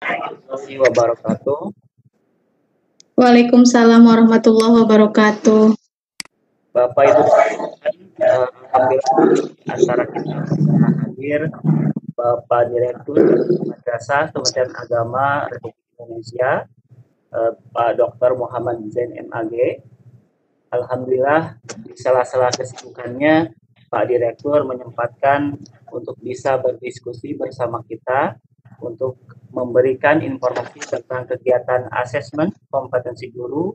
warahmatullahi wabarakatuh. Waalaikumsalam warahmatullahi wabarakatuh. Bapak Ibu sekalian, alhamdulillah acara kita hadir Bapak Direktur Madrasah Kementerian Agama Republik Indonesia, Pak Dr. Muhammad Zain MAG. Alhamdulillah di sela-sela kesibukannya Pak Direktur menyempatkan untuk bisa berdiskusi bersama kita untuk memberikan informasi tentang kegiatan asesmen kompetensi guru,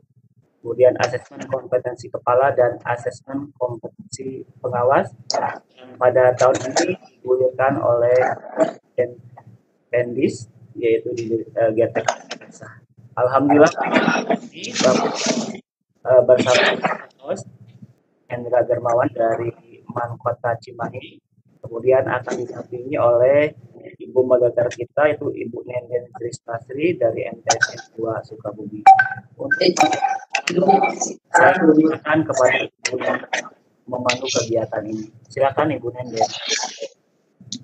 kemudian asesmen kompetensi kepala dan asesmen kompetensi pengawas yang pada tahun ini digulirkan oleh Pendis, yaitu di GTK. Alhamdulillah ini bersama host Hendra Dermawan dari Man Kota Cimahi, kemudian akan didampingi oleh Ibu Magagar kita, itu Ibu Nenden Tristasri dari MTSN 2 Sukabumi. Untuk saya silakan kepada Ibu memandu kegiatan ini. Silakan Ibu Nenden.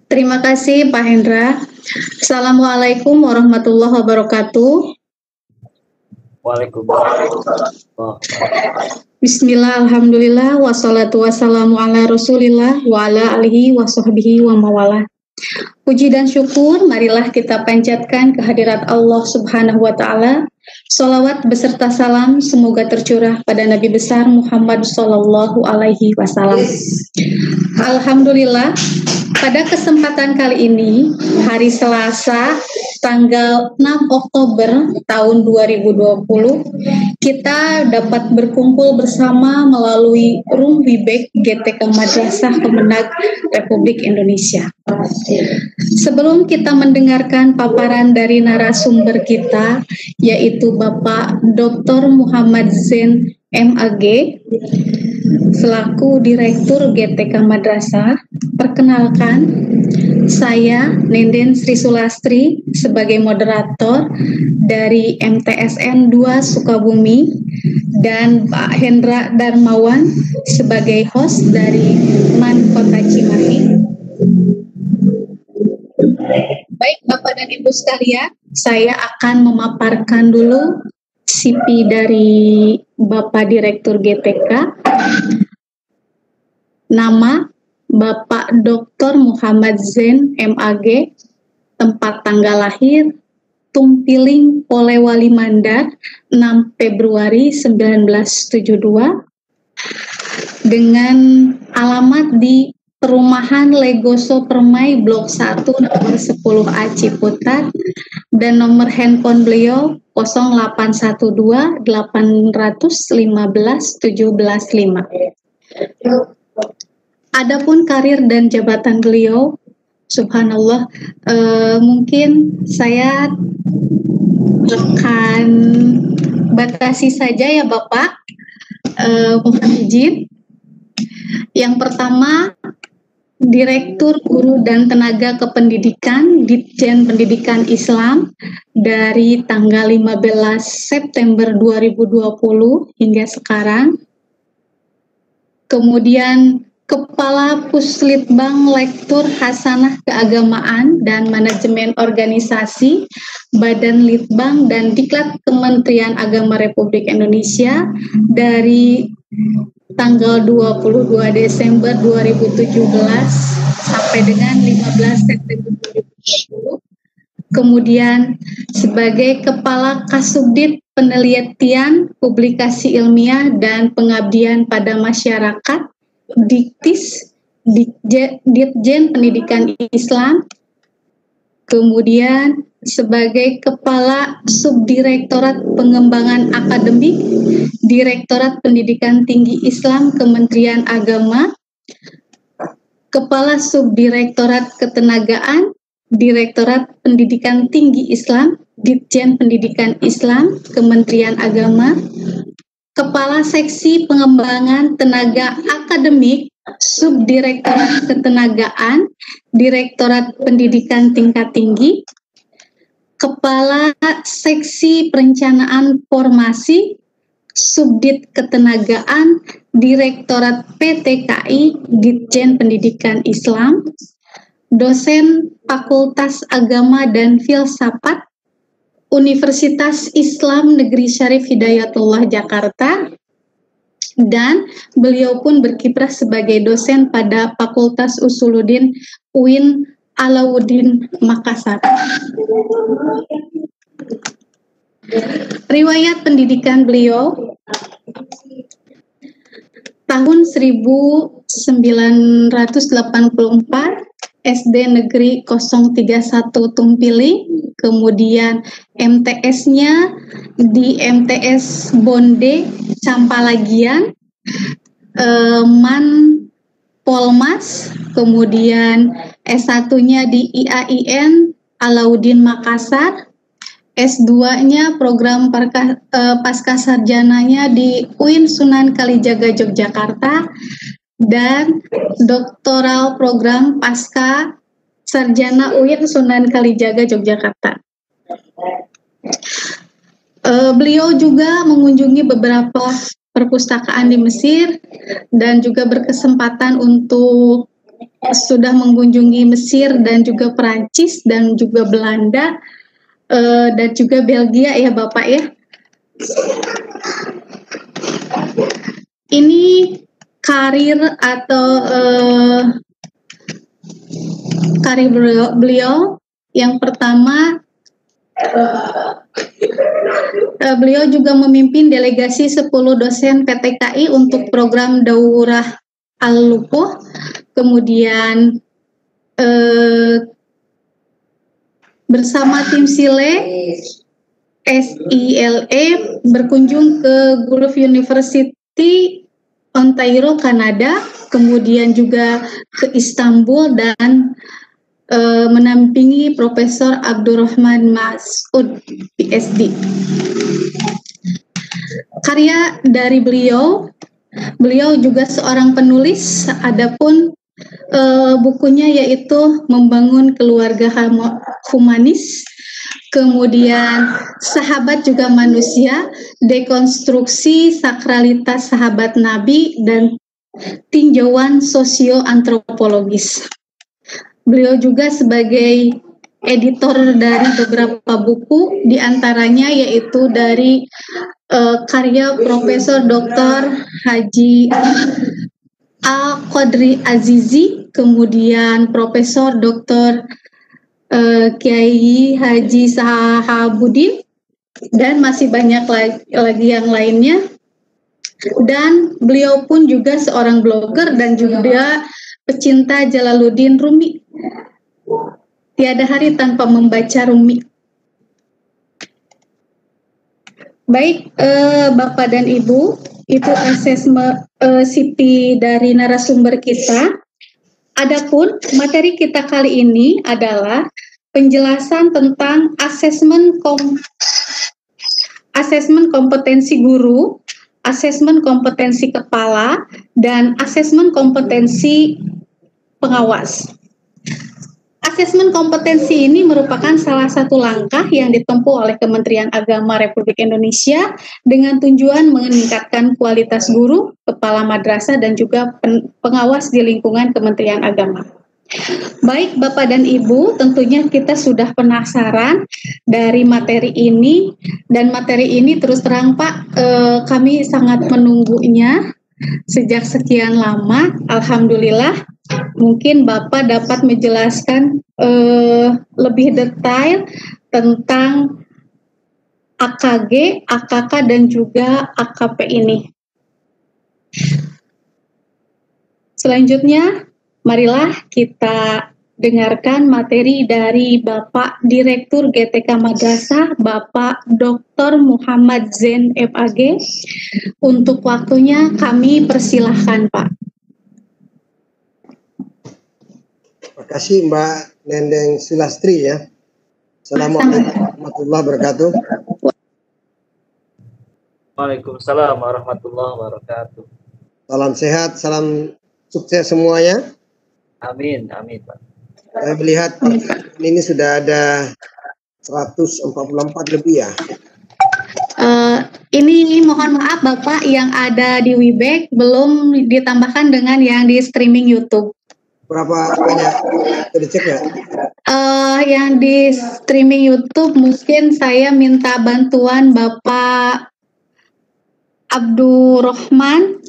Terima kasih Pak Hendra. Assalamualaikum warahmatullahi wabarakatuh. Waalaikumsalam. Bismillah, alhamdulillah, wassalatu wassalamu ala rasulillah, wa ala alihi wa sahbihi wa mawalah. Puji dan syukur, marilah kita panjatkan kehadirat Allah Subhanahu wa Ta'ala. Sholawat beserta salam semoga tercurah pada Nabi besar Muhammad Sallallahu Alaihi Wasallam. Alhamdulillah, pada kesempatan kali ini, hari Selasa, tanggal 6 Oktober tahun 2020, kita dapat berkumpul bersama melalui Room Wibek GTK Madrasah Kemenag Republik Indonesia. Sebelum kita mendengarkan paparan dari narasumber kita, yaitu Bapak Dr. Muhammad Zain MAG, selaku Direktur GTK Madrasah, perkenalkan, saya Nenden Sri Sulastri sebagai moderator dari MTSN 2 Sukabumi dan Pak Hendra Darmawan sebagai host dari Man Kota Cimahi. Baik Bapak dan Ibu sekalian, saya akan memaparkan dulu CV dari Bapak Direktur GTK. Nama Bapak Dr. Muhammad Zain MAG, tempat tanggal lahir Tumpiling, Polewali Mandar, 6 Februari 1972, dengan alamat di Perumahan Legoso Permai Blok 1 nomor 10A Ciputat, dan nomor handphone beliau 0812 815 175. Adapun karir dan jabatan beliau, subhanallah, mungkin saya akan batasi saja ya Bapak, mohon izin. Yang pertama, Direktur Guru dan Tenaga Kependidikan Ditjen Pendidikan Islam dari tanggal 15 September 2020 hingga sekarang. Kemudian Kepala Puslitbang Lektur Hasanah Keagamaan dan Manajemen Organisasi Badan Litbang dan Diklat Kementerian Agama Republik Indonesia dari tanggal 22 Desember 2017 sampai dengan 15 September 2020. Kemudian sebagai Kepala Kasubdit Penelitian, Publikasi Ilmiah dan Pengabdian pada Masyarakat Diktis Ditjen Pendidikan Islam. Kemudian sebagai Kepala Subdirektorat Pengembangan Akademik Direktorat Pendidikan Tinggi Islam Kementerian Agama, Kepala Subdirektorat Ketenagaan Direktorat Pendidikan Tinggi Islam Ditjen Pendidikan Islam Kementerian Agama, Kepala Seksi Pengembangan Tenaga Akademik Subdirektorat Ketenagaan Direktorat Pendidikan Tingkat Tinggi, Kepala Seksi Perencanaan Formasi Subdit Ketenagaan Direktorat PTKI Ditjen Pendidikan Islam, dosen Fakultas Agama dan Filsafat Universitas Islam Negeri Syarif Hidayatullah Jakarta, dan beliau pun berkiprah sebagai dosen pada Fakultas Usuluddin UIN Alauddin Makassar. Riwayat pendidikan beliau tahun 1984 SD Negeri 031 Tumpili, kemudian MTS-nya di MTS Bonde Campalagian, Man Polmas, kemudian S1-nya di IAIN Alauddin Makassar, S2-nya program pasca sarjananya di UIN Sunan Kalijaga Yogyakarta, dan doktoral program pasca sarjana UIN Sunan Kalijaga Yogyakarta. Beliau juga mengunjungi beberapa perpustakaan di Mesir dan juga berkesempatan untuk sudah mengunjungi Mesir dan juga Perancis dan juga Belanda dan juga Belgia ya Bapak ya. Ini karir atau karir beliau yang pertama, beliau juga memimpin delegasi 10 dosen PTKI untuk program Daurah Al-Luquh, kemudian bersama tim SILE berkunjung ke Gulf University Ontario, Kanada, kemudian juga ke Istanbul dan menampingi Profesor Abdurrahman Mas'ud PhD. Karya dari beliau juga seorang penulis, adapun bukunya yaitu Membangun Keluarga Humanis, kemudian Sahabat Juga Manusia, Dekonstruksi Sakralitas Sahabat Nabi, dan Tinjauan Sosio-Antropologis. Beliau juga sebagai editor dari beberapa buku, diantaranya yaitu dari karya Profesor Dr. Haji Al-Qadri Azizi, kemudian Profesor Dr. Kiai Haji Sahabuddin, dan masih banyak lagi yang lainnya. Dan beliau pun juga seorang blogger dan juga pecinta Jalaluddin Rumi. Tiada hari tanpa membaca Rumi. Baik, Bapak dan Ibu, itu asesmen CV dari narasumber kita. Adapun materi kita kali ini adalah penjelasan tentang asesmen kompetensi guru, asesmen kompetensi kepala, dan asesmen kompetensi pengawas. Asesmen kompetensi ini merupakan salah satu langkah yang ditempuh oleh Kementerian Agama Republik Indonesia dengan tujuan meningkatkan kualitas guru, kepala madrasah, dan juga pengawas di lingkungan Kementerian Agama. Baik Bapak dan Ibu, tentunya kita sudah penasaran dari materi ini, dan materi ini terus terang Pak, kami sangat menunggunya sejak sekian lama. Alhamdulillah, mungkin Bapak dapat menjelaskan lebih detail tentang AKG, AKK, dan juga AKP ini. Selanjutnya, marilah kita dengarkan materi dari Bapak Direktur GTK Madrasah, Bapak Dr. Muhammad Zain FAG. Untuk waktunya kami persilahkan Pak. Terima kasih Mbak Nendeng Silastri ya. Assalamualaikum warahmatullahi wabarakatuh. Waalaikumsalam warahmatullahi wabarakatuh. Salam sehat, salam sukses semuanya. Amin, amin Pak. Saya melihat ini sudah ada 144 lebih ya. Ini mohon maaf Bapak, yang ada di Webek belum ditambahkan dengan yang di streaming YouTube. Berapa banyak? Sudah dicek ya? Yang di streaming YouTube mungkin saya minta bantuan Bapak Abdurrahman.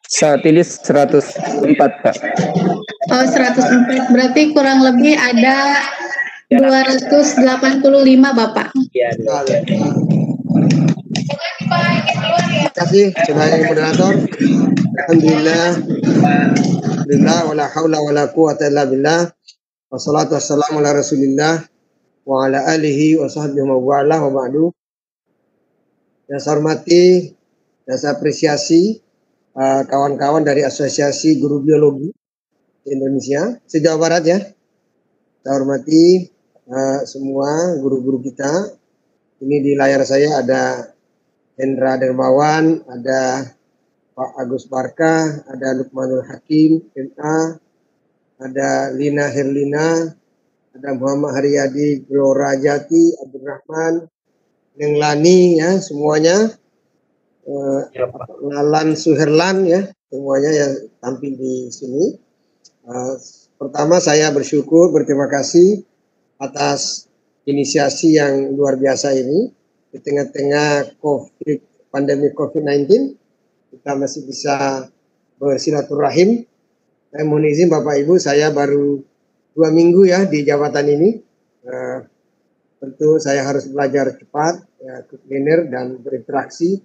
Saat ini 104, Pak. 104, berarti kurang lebih ada 285 Bapak. Ya, Terima kasih sebagai moderator. Alhamdulillah. Alhamdulillah wala haula wala quwata illa billah. Wassalatu wassalamu ala Rasulillah wa ala alihi wa sahbihi wa wala wa ba'du. Yang saya hormati dan saya apresiasi kawan-kawan dari Asosiasi Guru Biologi Indonesia, se-Jawa Barat ya. Saya hormati semua guru-guru kita. Ini di layar saya ada Hendra Dermawan, ada Pak Agus Barka, ada Lukmanul Hakim, MA, ada Lina Herlina, ada Muhammad Haryadi, Glora Jati, Abdurrahman, Neng Lani ya semuanya, Lalan Suherlan ya semuanya yang tampil di sini. Pertama saya bersyukur, berterima kasih atas inisiasi yang luar biasa ini di tengah-tengah pandemi COVID-19 kita masih bisa bersilaturahim. Saya mohon izin Bapak Ibu, saya baru 2 minggu ya di jabatan ini. Tentu saya harus belajar cepat, ya, kuliner dan berinteraksi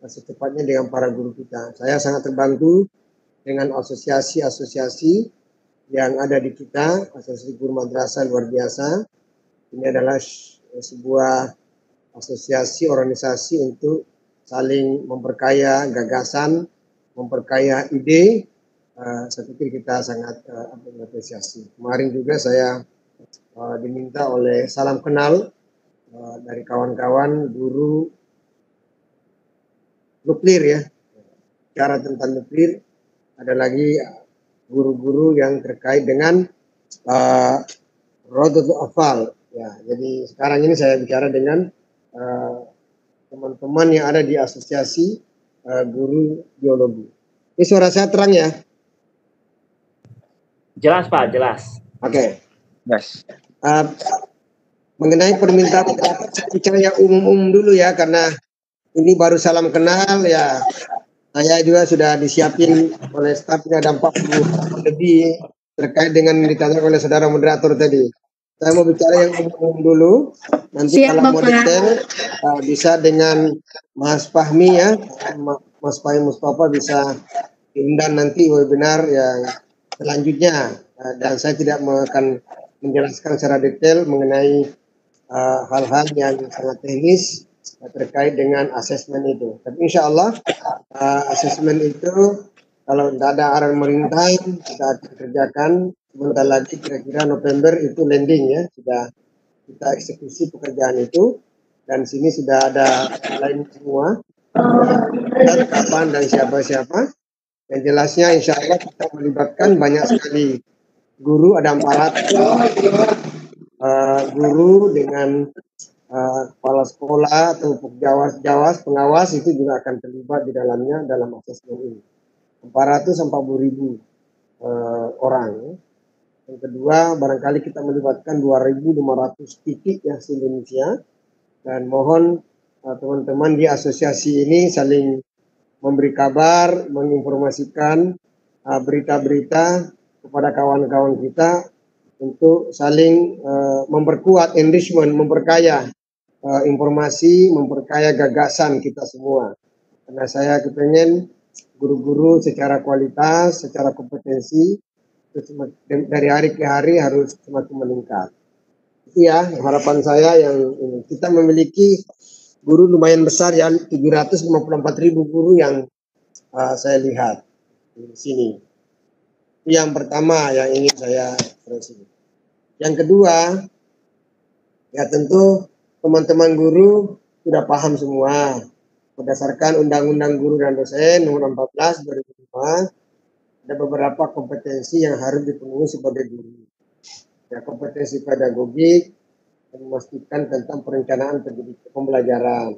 secepatnya dengan para guru kita. Saya sangat terbantu dengan asosiasi-asosiasi yang ada di kita, Asosiasi Guru Madrasah luar biasa. Ini adalah sebuah asosiasi organisasi untuk saling memperkaya gagasan, memperkaya ide. Saya pikir kita sangat mengapresiasi. Kemarin juga saya diminta oleh salam kenal dari kawan-kawan guru nuklir ya, bicara tentang nuklir. Ada lagi guru-guru yang terkait dengan Rodatul Afal ya. Jadi sekarang ini saya bicara dengan teman-teman yang ada di Asosiasi Guru Biologi. Ini suara saya terang ya? Jelas Pak, jelas. Oke. Yes. Mengenai permintaan bicara yang umum-umum dulu ya, karena ini baru salam kenal ya. Saya juga sudah disiapin oleh stafnya, ada 40 lebih terkait dengan yang ditanyakan oleh saudara moderator tadi. Saya mau bicara yang umum dulu. Nanti Siap, kalau mau Bapak. detail bisa dengan Mas Fahmi ya, Mas Fahmi Mustafa bisa diundang nanti webinar yang selanjutnya. Dan saya tidak akan menjelaskan secara detail mengenai hal-hal yang sangat teknis terkait dengan asesmen itu. Tapi insya Allah asesmen itu kalau tidak ada arahan pemerintah kita akan kerjakan sebentar lagi, kira-kira November itu landing ya, sudah kita eksekusi pekerjaan itu, dan sini sudah ada lain semua dan kapan dan siapa-siapa. Yang jelasnya insya Allah kita melibatkan banyak sekali guru, ada 400 guru dengan kepala sekolah atau pengawas itu juga akan terlibat di dalamnya dalam asesmen ini. 440.000 orang. Yang kedua, barangkali kita melibatkan 2.500 titik ya di Indonesia, dan mohon teman-teman di asosiasi ini saling memberi kabar, menginformasikan berita-berita kepada kawan-kawan kita untuk saling memperkuat enrichment, memperkaya informasi, memperkaya gagasan kita semua. Karena saya kepengen guru-guru secara kualitas, secara kompetensi dari hari ke hari harus semakin meningkat. Iya, harapan saya yang ini. Kita memiliki guru lumayan besar ya, 754.000 guru yang saya lihat di sini. Yang pertama yang ingin saya ekspresi. Yang kedua, ya tentu teman-teman guru sudah paham semua. Berdasarkan Undang-Undang Guru dan Dosen nomor 14 2005, ada beberapa kompetensi yang harus dipenuhi sebagai guru. Ya, kompetensi pedagogik, memastikan tentang perencanaan pendidikan pembelajaran.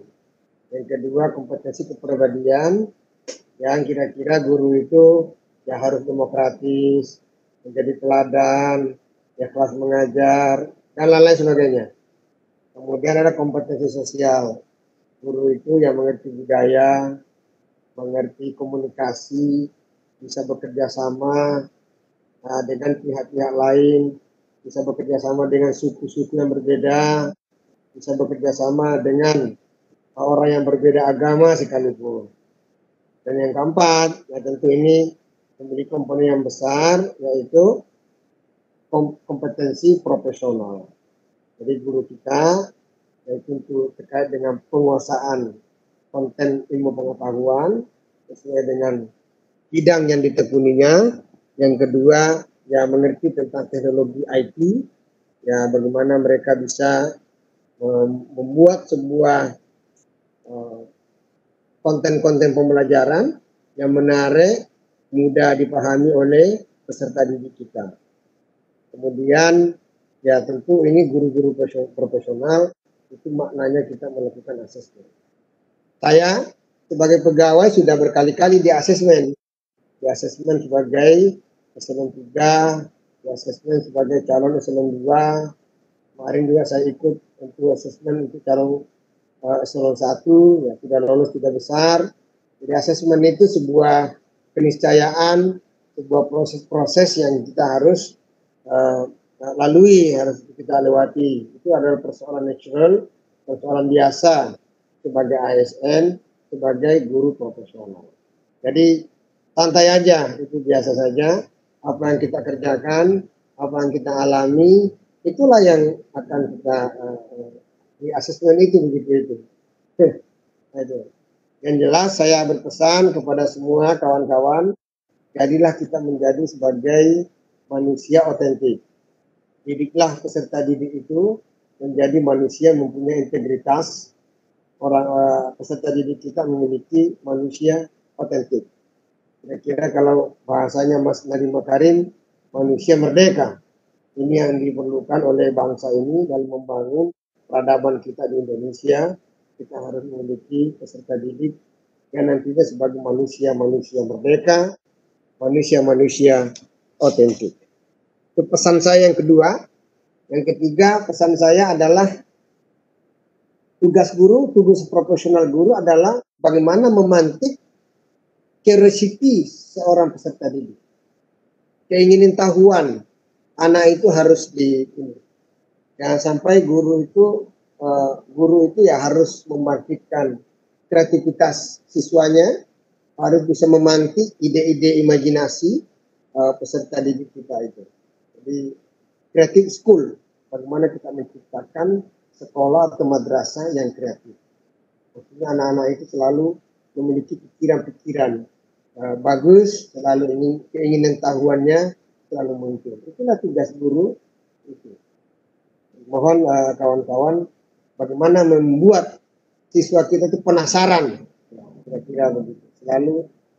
Yang kedua, kompetensi kepribadian, yang kira-kira guru itu ya harus demokratis, menjadi teladan, ikhlas mengajar, dan lain-lain sebagainya. Kemudian ada kompetensi sosial. Guru itu yang mengerti budaya, mengerti komunikasi, bisa bekerja sama dengan pihak-pihak lain, bisa bekerja sama dengan suku-suku yang berbeda, bisa bekerja sama dengan orang yang berbeda agama sekalipun. Dan yang keempat, ya tentu ini memiliki komponen yang besar, yaitu kompetensi profesional. Jadi guru kita yaitu untuk terkait dengan penguasaan konten ilmu pengetahuan sesuai dengan bidang yang ditekuninya. Yang kedua, ya mengerti tentang teknologi IT, ya bagaimana mereka bisa membuat sebuah konten-konten pembelajaran yang menarik, mudah dipahami oleh peserta didik kita. Kemudian, ya tentu ini guru-guru profesional, itu maknanya kita melakukan asesmen. Saya sebagai pegawai sudah berkali-kali di asesmen. Di asesmen sebagai eselon 3, di asesmen sebagai calon eselon 2. Kemarin juga saya ikut untuk asesmen untuk calon eselon 1, ya tidak lolos, tidak besar. Jadi asesmen itu sebuah keniscayaan, sebuah proses-proses yang kita harus lalui, harus kita lewati. Itu adalah persoalan natural, persoalan biasa sebagai ASN, sebagai guru profesional. Jadi santai aja, itu biasa saja. Apa yang kita kerjakan, apa yang kita alami, itulah yang akan kita di asesmen itu begitu itu. Yang jelas saya berpesan kepada semua kawan-kawan, jadilah kita menjadi sebagai manusia otentik. Didiklah peserta didik itu menjadi manusia yang mempunyai integritas. Peserta didik kita memiliki manusia otentik. Kira-kira kalau bahasanya Mas Nadiem Makarim, manusia merdeka. Ini yang diperlukan oleh bangsa ini dalam membangun peradaban kita di Indonesia. Kita harus memiliki peserta didik yang nantinya sebagai manusia-manusia merdeka, manusia-manusia otentik. Itu pesan saya yang kedua. Yang ketiga, pesan saya adalah tugas guru, tugas profesional guru adalah bagaimana memantik curiosity seorang peserta didik. Keingin tahuan anak itu harus jangan sampai guru itu ya harus membangkitkan kreativitas siswanya, harus bisa memantik ide-ide imajinasi peserta didik kita itu. Jadi creative school, bagaimana kita menciptakan sekolah atau madrasah yang kreatif. Maksudnya anak-anak itu selalu memiliki pikiran-pikiran bagus, selalu ingin keinginan tahuannya selalu muncul. Itulah tugas guru itu. Mohon kawan-kawan, bagaimana membuat siswa kita itu penasaran, kira-kira begitu.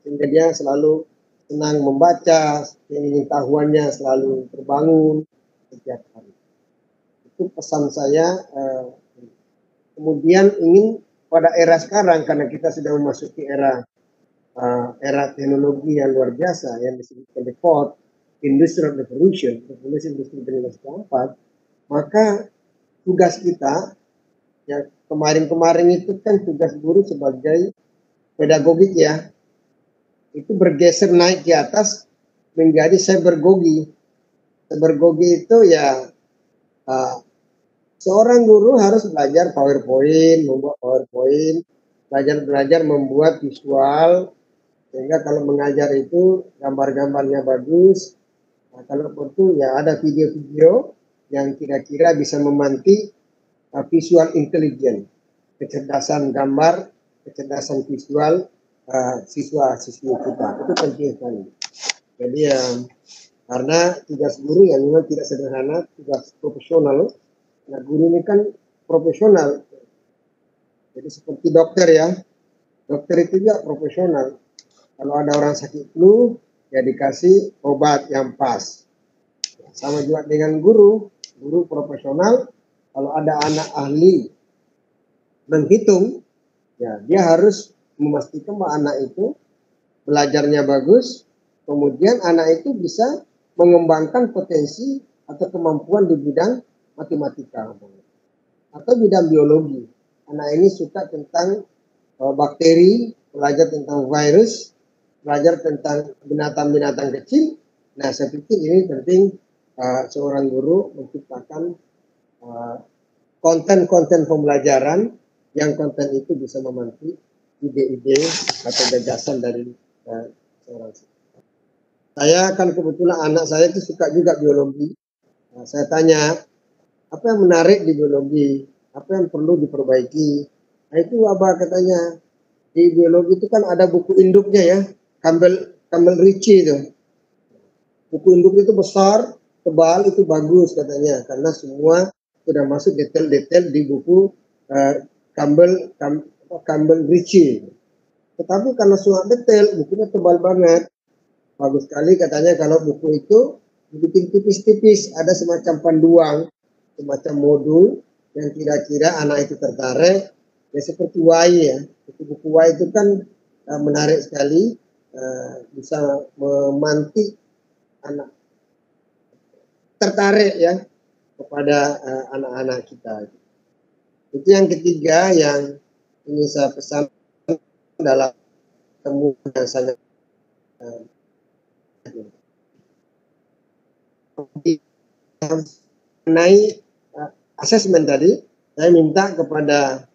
Sehingga dia selalu senang membaca, ingin tahuannya selalu terbangun setiap hari. Itu pesan saya. Kemudian ingin pada era sekarang, karena kita sudah memasuki era teknologi yang luar biasa, yang disebut the fourth industrial revolution, revolusi industri generasi keempat, maka tugas kita, ya kemarin itu kan tugas guru sebagai pedagogik ya, itu bergeser naik ke atas menjadi cybergogi. Cybergogi itu ya seorang guru harus belajar PowerPoint, membuat PowerPoint, belajar membuat visual, sehingga kalau mengajar itu gambar-gambarnya bagus. Nah, kalau perlu ya ada video-video yang kira-kira bisa memantik visual intelligence, kecerdasan gambar, kecerdasan visual siswa-siswi kita. Itu penting sekali. Jadi karena tugas guru yang memang tidak sederhana, tugas profesional. Nah, guru ini kan profesional. Jadi seperti dokter ya. Dokter itu juga profesional. Kalau ada orang sakit flu, ya dikasih obat yang pas. Sama juga dengan guru profesional. Kalau ada anak ahli menghitung, ya dia harus memastikan bahwa anak itu belajarnya bagus, kemudian anak itu bisa mengembangkan potensi atau kemampuan di bidang matematika atau bidang biologi. Anak ini suka tentang bakteri, belajar tentang virus, belajar tentang binatang-binatang kecil. Nah, saya pikir ini penting seorang guru menciptakan konten-konten pembelajaran yang konten itu bisa memantik ide-ide atau gagasan dari seorang siswa. Saya kan kebetulan anak saya itu suka juga biologi. Nah, saya tanya, apa yang menarik di biologi? Apa yang perlu diperbaiki? Nah, itu Abah katanya, di biologi itu kan ada buku induknya ya, Campbell Ritchie itu. Buku induk itu besar, tebal, itu bagus katanya, karena semua sudah masuk detail-detail di buku Campbell Ritchie. Tetapi karena sangat detail, bukunya tebal banget. Bagus sekali katanya kalau buku itu dibikin tipis-tipis, ada semacam panduan, semacam modul yang kira-kira anak itu tertarik. Ya seperti Y ya, buku Y itu kan menarik sekali, bisa memantik anak tertarik ya kepada anak-anak kita. Itu yang ketiga yang ini saya pesan dalam temu yang sangat mengenai asesmen tadi, saya minta kepada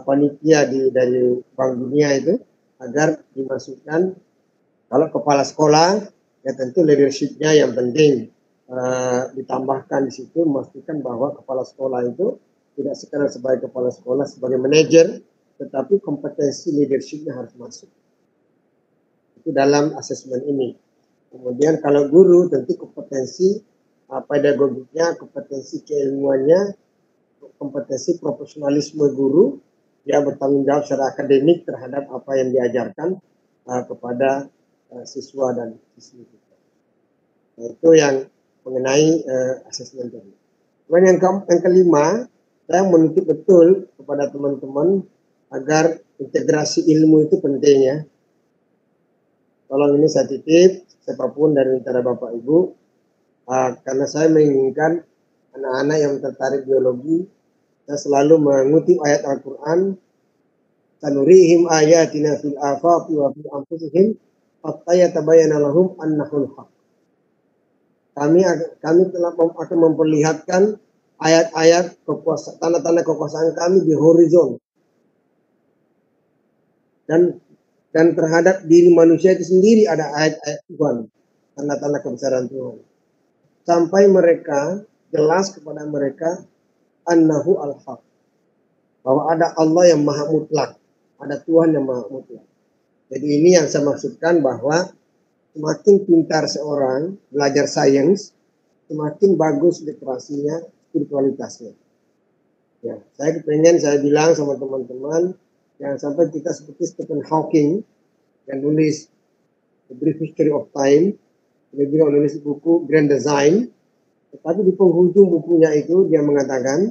panitia dari Bank Dunia itu agar dimasukkan kalau kepala sekolah ya tentu leadershipnya yang penting, ditambahkan di situ memastikan bahwa kepala sekolah itu tidak sekadar sebagai kepala sekolah, sebagai manajer, tetapi kompetensi leadershipnya harus masuk. Itu dalam asesmen ini. Kemudian kalau guru tentu kompetensi pedagogiknya, kompetensi keilmuannya, kompetensi profesionalisme guru, dia bertanggung jawab secara akademik terhadap apa yang diajarkan kepada siswa dan siswi kita. Nah, itu yang mengenai asesmen tadi. Kemudian yang kelima, saya menuntut betul kepada teman-teman agar integrasi ilmu itu penting ya. Tolong ini saya titip, siapapun dari antara Bapak Ibu, karena saya menginginkan anak-anak yang tertarik biologi, saya selalu mengutip ayat Al-Quran, sanurihim ayatina fil afaqi wa fi anfusihim hatta yatabayyana lahum annahul haq. Kami akan memperlihatkan ayat-ayat kekuasaan, tanda-tanda kekuasaan kami di horizon dan terhadap diri manusia itu sendiri ada ayat-ayat Tuhan, tanda-tanda kebesaran Tuhan. Sampai mereka jelas kepada mereka annahu al-haq, bahwa ada Allah yang maha mutlak, ada Tuhan yang maha mutlak. Jadi ini yang saya maksudkan bahwa semakin pintar seorang belajar sains, semakin bagus literasinya, spiritualitasnya. Ya, saya bilang sama teman-teman, jangan sampai kita seperti Stephen Hawking yang nulis The Brief History of Time, dia juga menulis buku Grand Design, tetapi di penghujung bukunya itu dia mengatakan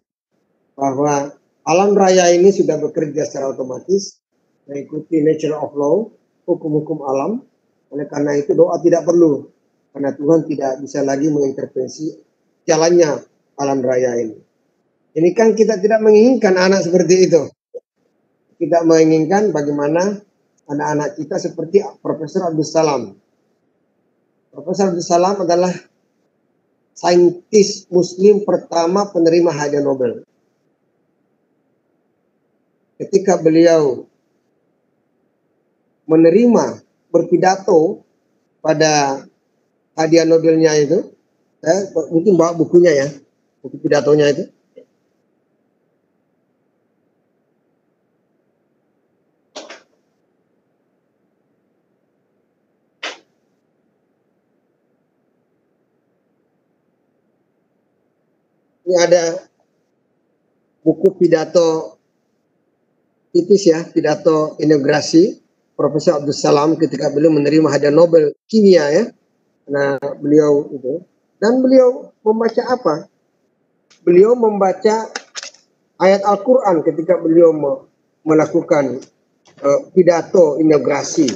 bahwa alam raya ini sudah bekerja secara otomatis mengikuti nature of law, hukum-hukum alam. Oleh karena itu doa tidak perlu, karena Tuhan tidak bisa lagi mengintervensi jalannya alam raya ini. Ini kan kita tidak menginginkan anak seperti itu. Kita menginginkan bagaimana anak-anak kita seperti Profesor Abdul Salam. Profesor Abdul Salam adalah saintis Muslim pertama penerima hadiah Nobel. Ketika beliau menerima berpidato pada hadiah Nobelnya itu, mungkin bawa bukunya ya, buku pidatonya itu. Ini ada buku pidato tipis ya, pidato inaugurasi Profesor Abdul Salam ketika beliau menerima hadiah Nobel kimia ya. Nah, beliau itu, dan beliau membaca apa? Beliau membaca ayat Al-Quran ketika beliau melakukan pidato inaugurasi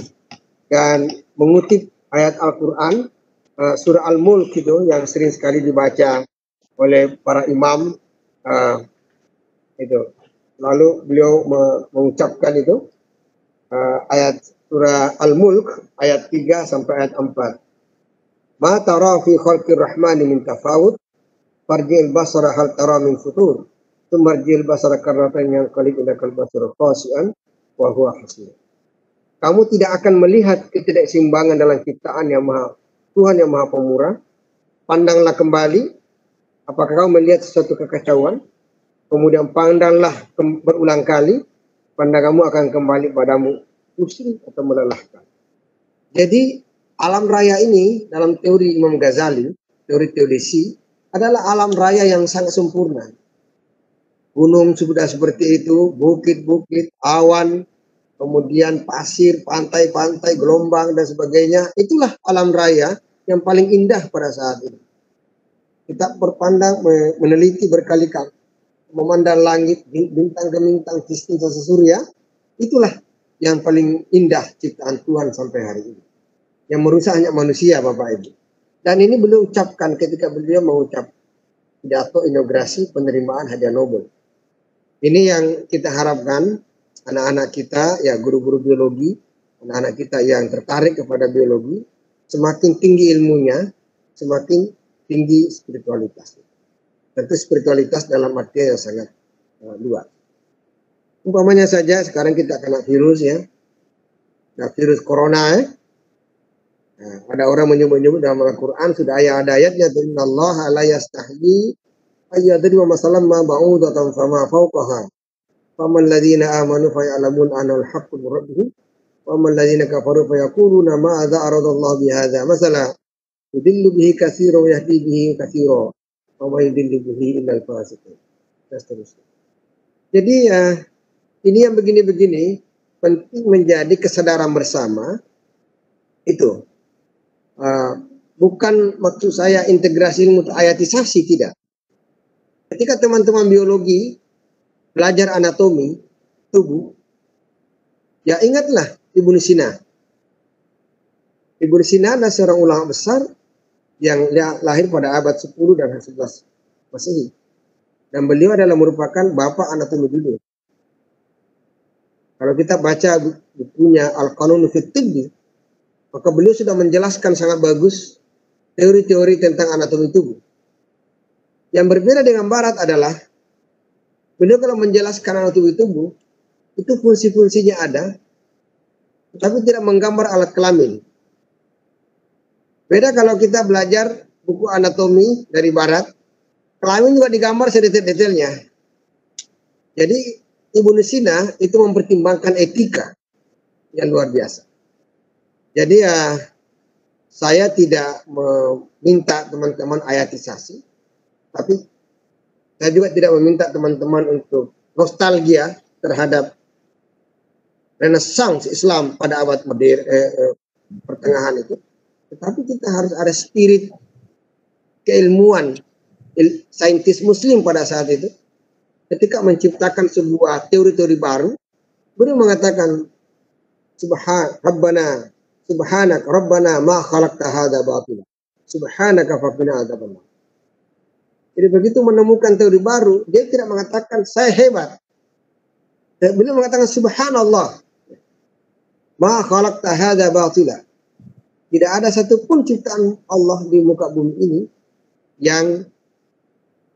dan mengutip ayat Al-Quran surah Al-Mulk itu yang sering sekali dibaca oleh para imam, itu. Lalu beliau mengucapkan itu ayat surah Al-Mulk ayat 3 sampai ayat 4. Ma tara fi khalqir rahmani min tafawut farji'il basara hal tara min futur tumarji'il basara karratan yang qalib ilakal basara khasi'an wa huwa hasir. Kamu tidak akan melihat ketidakseimbangan dalam ciptaan yang maha Tuhan yang maha pemurah. Pandanglah kembali, apakah kamu melihat sesuatu kekacauan? Kemudian pandanglah berulang kali, pandanganmu akan kembali padamu pusing atau melelahkan. Jadi alam raya ini dalam teori Imam Ghazali, teori teodisi, adalah alam raya yang sangat sempurna. Gunung sudah seperti itu, bukit-bukit, awan, kemudian pasir, pantai-pantai, gelombang dan sebagainya. Itulah alam raya yang paling indah pada saat ini. Kita berpandang, meneliti berkali-kali, memandang langit, bintang gemintang, sistem surya, itulah yang paling indah ciptaan Tuhan sampai hari ini. Yang merusak hanya manusia, Bapak Ibu. Dan ini beliau ucapkan ketika beliau mengucap pidato inaugurasi penerimaan hadiah Nobel. Ini yang kita harapkan anak-anak kita, ya guru-guru biologi, anak-anak kita yang tertarik kepada biologi, semakin tinggi ilmunya, semakin tinggi spiritualitasnya. Tentu spiritualitas dalam arti yang sangat luas. Umpamanya saja sekarang kita kena virus ya, nah, virus corona ya. Nah, ada orang menyebut-nyebut dalam Al-Quran sudah ada ayatnya, innallaha la yastahyi ayyadriba masalan ma ba'udatan fama fawqaha faman ladzina amanu faya'lamun anal haqqu min rabbihim wa man ladzina kafaru fayaquluna ma'adza aradallahu bihadza masala yudillu bihi katsiran wa yahdi bihi katsiran wa may yudillu bihi illal fasiqin. Jadi ya ini yang begini-begini penting menjadi kesadaran bersama itu. Bukan maksud saya integrasi ilmu ayatisasi, tidak. Ketika teman-teman biologi belajar anatomi tubuh, ya ingatlah Ibnu Sina. Ibnu Sina adalah seorang ulama besar yang lahir pada abad 10 dan 11 Masehi. Dan beliau adalah merupakan bapak anatomi dunia. Kalau kita baca bukunya Al-Qanun fi Tibbi, maka beliau sudah menjelaskan sangat bagus teori-teori tentang anatomi tubuh. Yang berbeda dengan Barat adalah beliau kalau menjelaskan anatomi tubuh itu fungsi-fungsinya ada, tapi tidak menggambar alat kelamin. Beda kalau kita belajar buku anatomi dari Barat, kelamin juga digambar sedetail-detailnya. Jadi Ibnu Sina itu mempertimbangkan etika yang luar biasa. Jadi ya saya tidak meminta teman-teman ayatisasi, tapi saya juga tidak meminta teman-teman untuk nostalgia terhadap Renaissance Islam pada abad pertengahan itu. Tetapi kita harus ada spirit keilmuan saintis Muslim pada saat itu. Ketika menciptakan sebuah teori-teori baru, beliau mengatakan Subhanaka Rabbana ma khalaqta hadza batila. Subhanaka faqina adzabannar. Jadi begitu menemukan teori baru, dia tidak mengatakan saya hebat. Beliau mengatakan subhanallah. Ma khalaqta hadza batila. Tidak ada satupun ciptaan Allah di muka bumi ini yang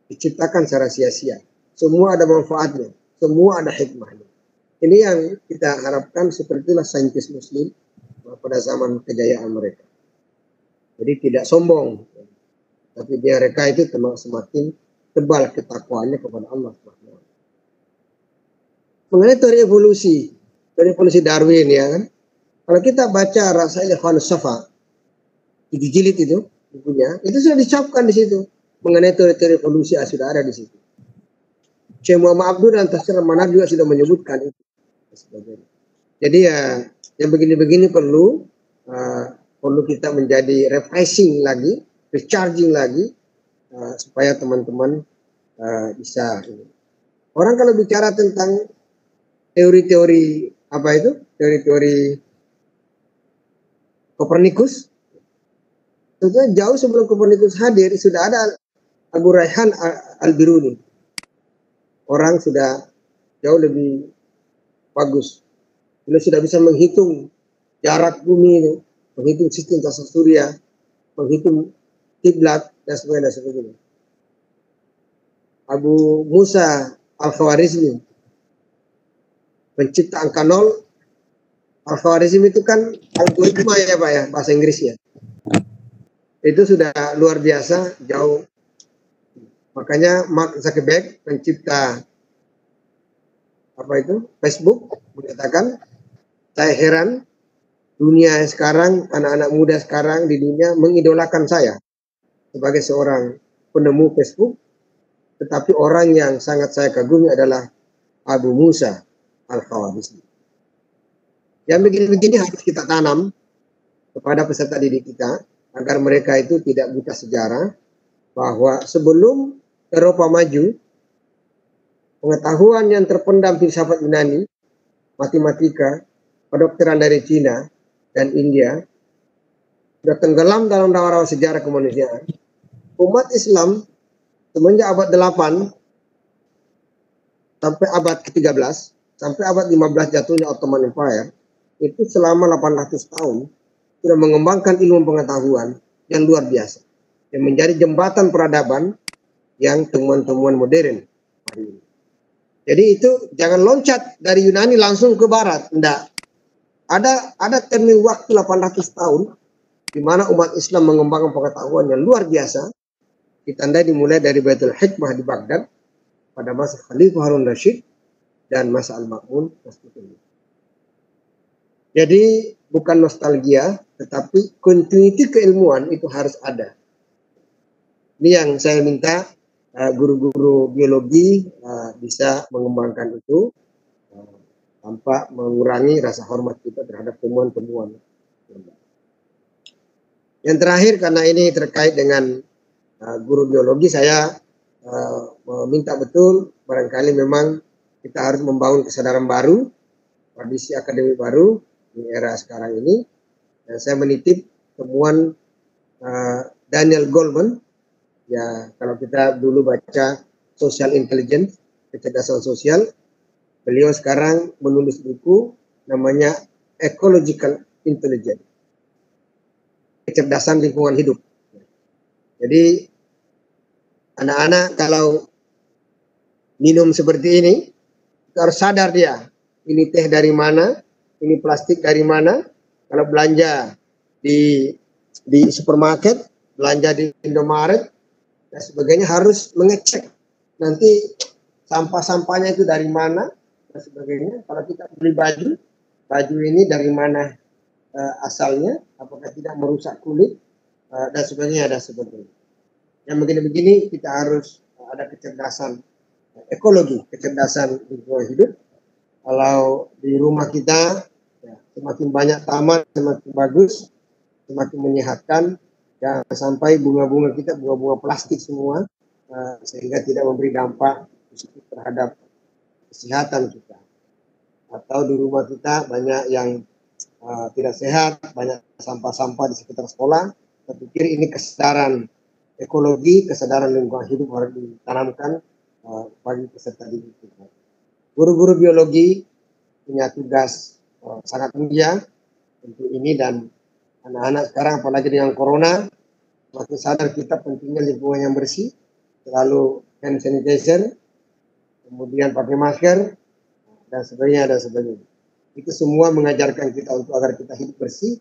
diciptakan secara sia-sia. Semua ada manfaatnya, semua ada hikmahnya. Ini yang kita harapkan sepertilah saintis Muslim pada zaman kejayaan mereka. Jadi tidak sombong, tapi mereka itu semakin tebal ketakwaannya kepada Allah. Mengenai teori evolusi Darwin ya kan. Kalau kita baca Rasail Khanus Safa 7 jilid itu bukunya, itu sudah dicapkan di situ mengenai teori-teori evolusi sudah ada di situ. Syekh Muhammad Abdul dan Tafsir Al-Manar juga sudah menyebutkan itu. Jadi ya yang begini-begini perlu kita menjadi refreshing lagi, recharging lagi supaya teman-teman bisa. Orang kalau bicara tentang teori-teori apa itu? Teori-teori Kopernikus Sebetulnya jauh sebelum Kopernikus hadir sudah ada Abu Raihan Al-Biruni. Orang sudah jauh lebih bagus. Beliau sudah bisa menghitung jarak bumi itu, menghitung sistem tata surya, menghitung kiblat dan sebagainya. Abu Musa Al-Khwarizmi pencipta angka 0. Al-Khwarizmi itu kan algoritma ya Pak ya, bahasa Inggris ya. Itu sudah luar biasa, jauh. Makanya Mark Zuckerberg pencipta Facebook mengatakan, saya heran dunia sekarang, anak-anak muda sekarang di dunia mengidolakan saya sebagai seorang penemu Facebook, tetapi orang yang sangat saya kagumi adalah Abu Musa Al-Khwarizmi. Yang begini-begini harus kita tanam kepada peserta didik kita agar mereka itu tidak buta sejarah, bahwa sebelum Eropa maju, pengetahuan yang terpendam filsafat Yunani, matematika, kedokteran dari Cina dan India sudah tenggelam dalam rawa-rawa sejarah kemanusiaan. Umat Islam semenjak abad 8 sampai abad ke-13 sampai abad 15 jatuhnya Ottoman Empire, itu selama 800 tahun sudah mengembangkan ilmu pengetahuan yang luar biasa, yang menjadi jembatan peradaban yang temuan-temuan modern hari ini. Jadi itu jangan loncat dari Yunani langsung ke Barat, enggak. Ada termin waktu 800 tahun di mana umat Islam mengembangkan pengetahuan yang luar biasa, ditandai dimulai dari Baitul Hikmah di Baghdad pada masa Khalifah Harun Rashid dan masa Al-Ma'mun. Jadi bukan nostalgia, tetapi continuity keilmuan itu harus ada. Ini yang saya minta guru-guru biologi bisa mengembangkan itu tanpa mengurangi rasa hormat kita terhadap temuan-temuan. Yang terakhir, karena ini terkait dengan guru biologi, saya meminta betul, barangkali memang kita harus membangun kesadaran baru, tradisi akademik baru di era sekarang ini. Dan saya menitip temuan Daniel Goleman. Ya, kalau kita dulu baca social intelligence, kecerdasan sosial, beliau sekarang menulis buku namanya Ecological Intelligence, kecerdasan lingkungan hidup. Jadi anak-anak kalau minum seperti ini, harus sadar dia, ini teh dari mana, ini plastik dari mana. Kalau belanja di supermarket, belanja di Indomaret dan sebagainya, harus mengecek nanti sampah-sampahnya itu dari mana dan sebagainya. Kalau kita beli baju ini dari mana asalnya, apakah tidak merusak kulit dan sebagainya. Yang begini-begini kita harus ada kecerdasan ekologi, kecerdasan lingkungan hidup. Kalau di rumah kita ya, semakin banyak taman, semakin bagus, semakin menyehatkan. Jangan sampai bunga-bunga kita bunga-bunga plastik semua, sehingga tidak memberi dampak positif terhadap kesehatan kita. Atau di rumah kita banyak yang tidak sehat, banyak sampah-sampah di sekitar sekolah. Saya pikir ini kesadaran ekologi, kesadaran lingkungan hidup harus ditanamkan bagi peserta didik kita. Guru-guru biologi punya tugas sangat mulia untuk ini, dan anak-anak sekarang apalagi dengan corona makin sadar kita pentingnya lingkungan yang bersih, selalu hand sanitizer, kemudian pakai masker dan sebagainya. Itu semua mengajarkan kita untuk agar kita hidup bersih.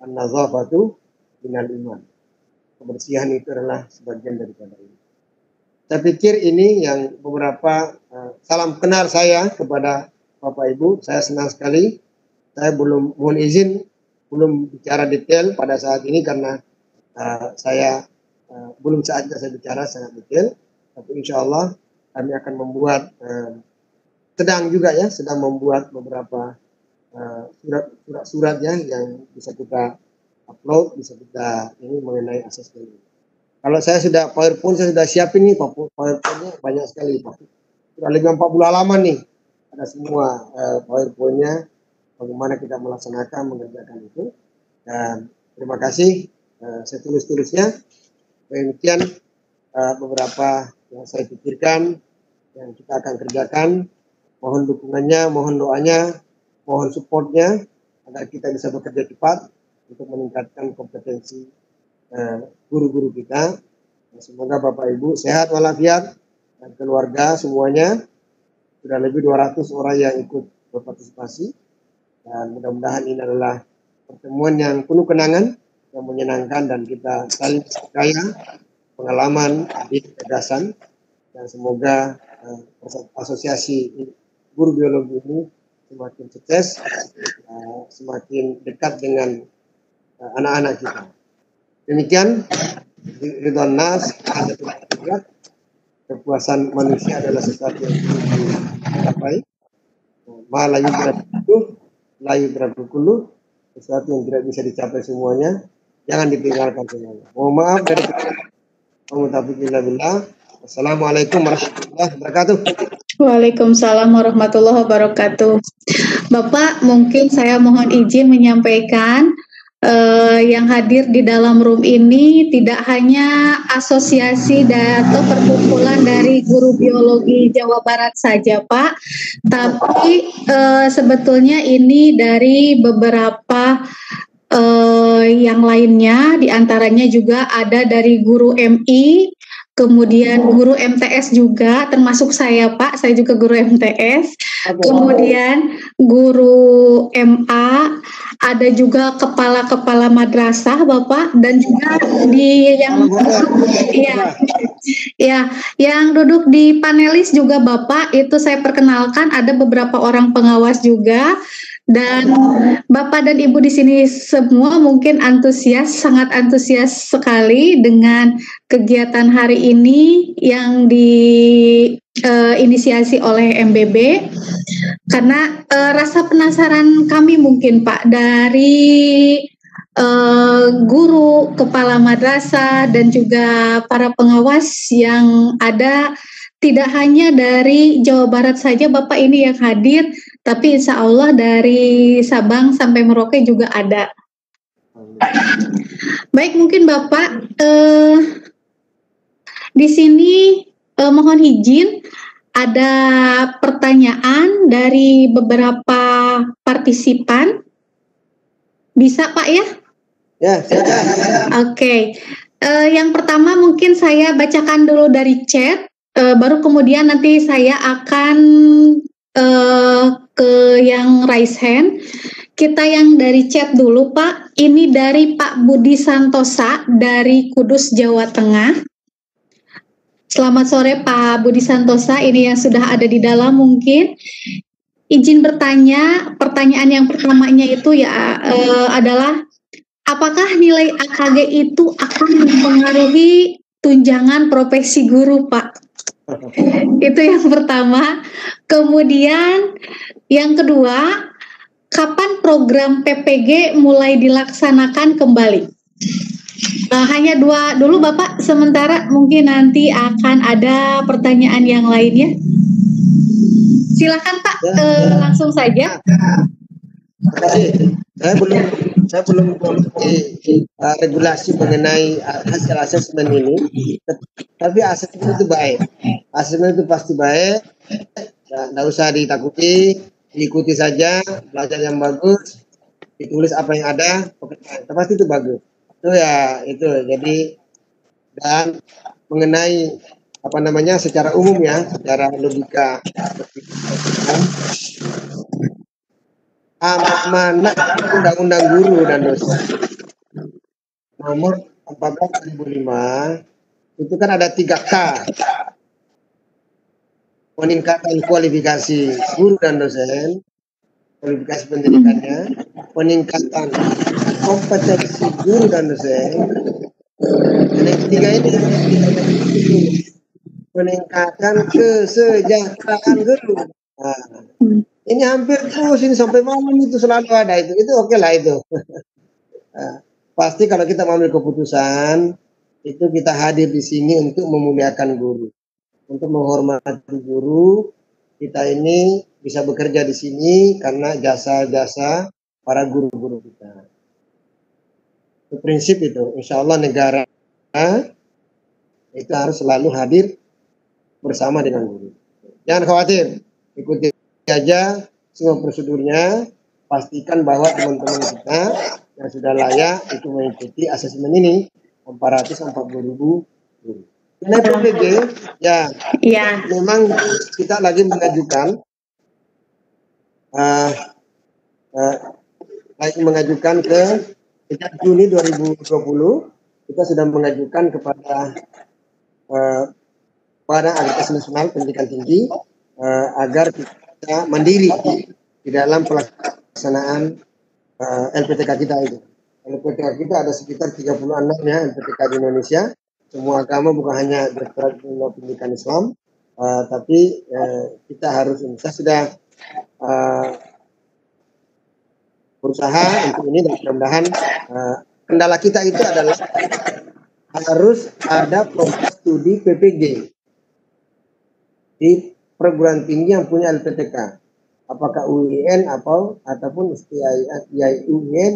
An-nazafatu minal iman. Kebersihan itu adalah sebagian daripada ini. Saya pikir ini yang beberapa salam kenal saya kepada Bapak Ibu. Saya senang sekali. Saya mohon izin belum bicara detail pada saat ini karena saya belum saatnya saya bicara sangat detail. Tapi insya Allah kami akan membuat sedang membuat beberapa surat-suratnya yang bisa kita upload, bisa kita ini mengenai asesmen ini. Kalau saya sudah PowerPoint, saya sudah siapin nih, PowerPoint-nya banyak sekali Pak. Sudah lebih 40 halaman nih. Ada semua PowerPoint-nya, bagaimana kita melaksanakan, mengerjakan itu. Dan terima kasih setulus-tulusnya. Demikian beberapa yang saya pikirkan yang kita akan kerjakan. Mohon dukungannya, mohon doanya, mohon supportnya agar kita bisa bekerja cepat untuk meningkatkan kompetensi guru-guru kita. Semoga Bapak Ibu sehat walafiat dan keluarga semuanya. Sudah lebih 200 orang yang ikut berpartisipasi dan mudah-mudahan ini adalah pertemuan yang penuh kenangan, yang menyenangkan dan kita saling percaya pengalaman, gagasan dan semoga asosiasi guru biologi ini semakin sukses, semakin dekat dengan anak-anak kita. Demikian, ridwan nas, kepuasan manusia adalah sesuatu yang dicapai. Layu berabukulu, sesuatu yang tidak bisa dicapai semuanya, jangan ditinggalkan semuanya. Mohon maaf dari kita. Assalamualaikum warahmatullahi wabarakatuh. Waalaikumsalam warahmatullahi wabarakatuh. Bapak, mungkin saya mohon izin menyampaikan yang hadir di dalam room ini tidak hanya asosiasi atau perkumpulan dari guru biologi Jawa Barat saja, Pak, tapi sebetulnya ini dari beberapa yang lainnya, diantaranya juga ada dari guru MI, kemudian guru MTS juga, termasuk saya Pak, saya juga guru MTS, kemudian guru MA, ada juga kepala-kepala madrasah Bapak, dan juga di yang duduk di panelis juga Bapak, itu saya perkenalkan ada beberapa orang pengawas juga. Dan Bapak dan Ibu di sini semua mungkin antusias, sangat antusias sekali dengan kegiatan hari ini yang diinisiasi oleh MBB. Karena rasa penasaran kami mungkin Pak dari guru, kepala madrasah dan juga para pengawas yang ada, tidak hanya dari Jawa Barat saja Bapak ini yang hadir, tapi insya Allah dari Sabang sampai Merauke juga ada. Baik, mungkin Bapak di sini mohon izin ada pertanyaan dari beberapa partisipan. Bisa Pak ya? Ya, silakan. Oke. Yang pertama mungkin saya bacakan dulu dari chat. Baru kemudian nanti saya akan ke yang raise hand. Kita yang dari chat dulu Pak. Ini dari Pak Budi Santosa dari Kudus, Jawa Tengah. Selamat sore Pak Budi Santosa, ini yang sudah ada di dalam mungkin. Izin bertanya, pertanyaan yang pertamanya itu ya adalah apakah nilai AKG itu akan mempengaruhi tunjangan profesi guru Pak? Itu yang pertama. Kemudian yang kedua, kapan program PPG mulai dilaksanakan kembali? Hanya dua dulu Bapak, sementara mungkin nanti akan ada pertanyaan yang lainnya. Silakan Pak, langsung saja. Terima kasih. Saya belum memiliki regulasi mengenai hasil asesmen ini, tapi asesmen itu baik. Asesmen itu pasti baik, tidak usah ditakuti, diikuti saja, belajar yang bagus, ditulis apa yang ada, pasti itu bagus. Itu ya itu. Jadi dan mengenai apa namanya secara umum ya, secara logika amanat Undang-Undang Guru dan Dosen nomor 14/2005 itu kan ada 3K, peningkatan kualifikasi guru dan dosen, kualifikasi pendidikannya, peningkatan kompetensi guru dan dosen, dan yang ketiga ini meningkatkan kesejahteraan guru. Nah, ini hampir terus ini sampai malam itu selalu ada itu oke lah itu. Nah, pasti kalau kita mengambil keputusan itu kita hadir di sini untuk memuliakan guru, untuk menghormati guru. Kita ini bisa bekerja di sini karena jasa-jasa para guru-guru kita. prinsip itu. Insya Allah negara itu harus selalu hadir bersama dengan guru. Jangan khawatir, ikuti aja semua prosedurnya. Pastikan bahwa teman-teman kita yang sudah layak itu mengikuti asesmen ini 440.000 guru. Mengenai PPG, ya, memang kita lagi mengajukan ke sejak Juni 2020 kita sudah mengajukan kepada Agenda Nasional Pendidikan Tinggi agar kita mandiri di dalam pelaksanaan LPTK kita itu. LPTK kita ada sekitar 36 ya LPTK di Indonesia. Semua agama, bukan hanya Direktorat Pendidikan Islam, tapi kita harus, saya sudah berusaha untuk ini, dan mudah-mudahan kendala kita itu adalah harus ada proses studi PPG di perguruan tinggi yang punya LPTK, apakah UIN ataupun UIN,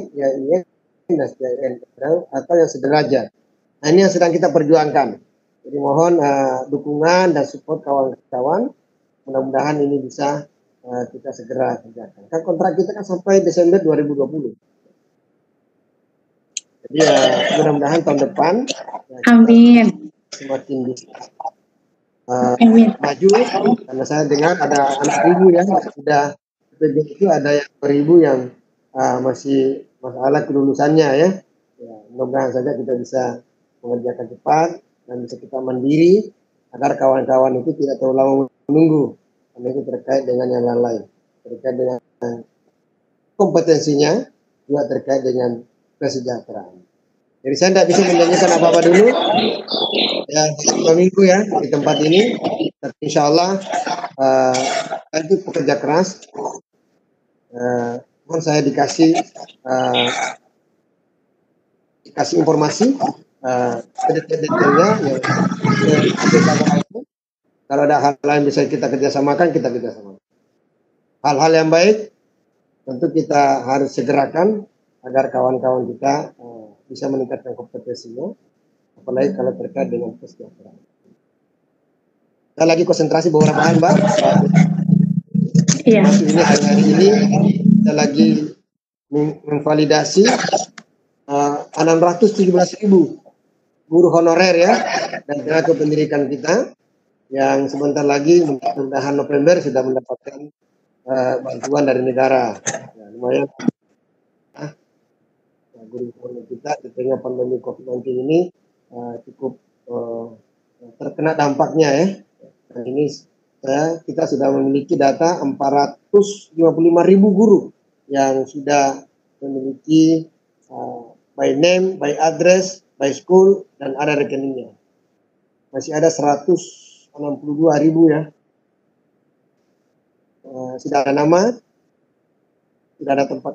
dan STIN atau yang sederajat. Nah, ini yang sedang kita perjuangkan. Jadi mohon dukungan dan support kawan-kawan. Mudah-mudahan ini bisa kita segera kerjakan. Kan kontrak kita kan sampai Desember 2020. Jadi mudah-mudahan tahun depan Amin. Semakin bisa maju. Karena saya dengar ada anak ibu ya, sudah itu ada yang 1000 yang masih masalah kelulusannya ya. Mudah-mudahan saja kita bisa mengerjakan cepat dan bisa kita mandiri agar kawan-kawan itu tidak terlalu lama menunggu, karena itu terkait dengan yang lain, terkait dengan kompetensinya, juga terkait dengan kesejahteraan. Jadi saya tidak bisa menjanjikan apa-apa dulu ya, 2 minggu ya di tempat ini, tapi insya Allah itu pekerja keras. Mohon saya dikasih informasi detail-detailnya ya. Kalau ada hal lain bisa kita kerjasamakan, kita kerjasamakan. Hal-hal yang baik tentu kita harus segerakan agar kawan-kawan kita bisa meningkatkan kompetensinya, apalagi kalau terkait dengan kesejahteraan. Kita lagi konsentrasi beberapa hal, Mbak. Iya. Hari ini kita lagi memvalidasi 617.000 guru honorer ya, dan tenaga pendidikan kita yang sebentar lagi mudah-mudahan November sudah mendapatkan bantuan dari negara. Ya, lumayan guru-guru kita di tengah pandemi COVID-19 ini cukup terkena dampaknya ya. Dan ini kita sudah memiliki data 455.000 guru yang sudah memiliki by name, by address, by school, dan ada rekeningnya. Masih ada 162.000 ya. Sudah ada nama, sudah ada tempat,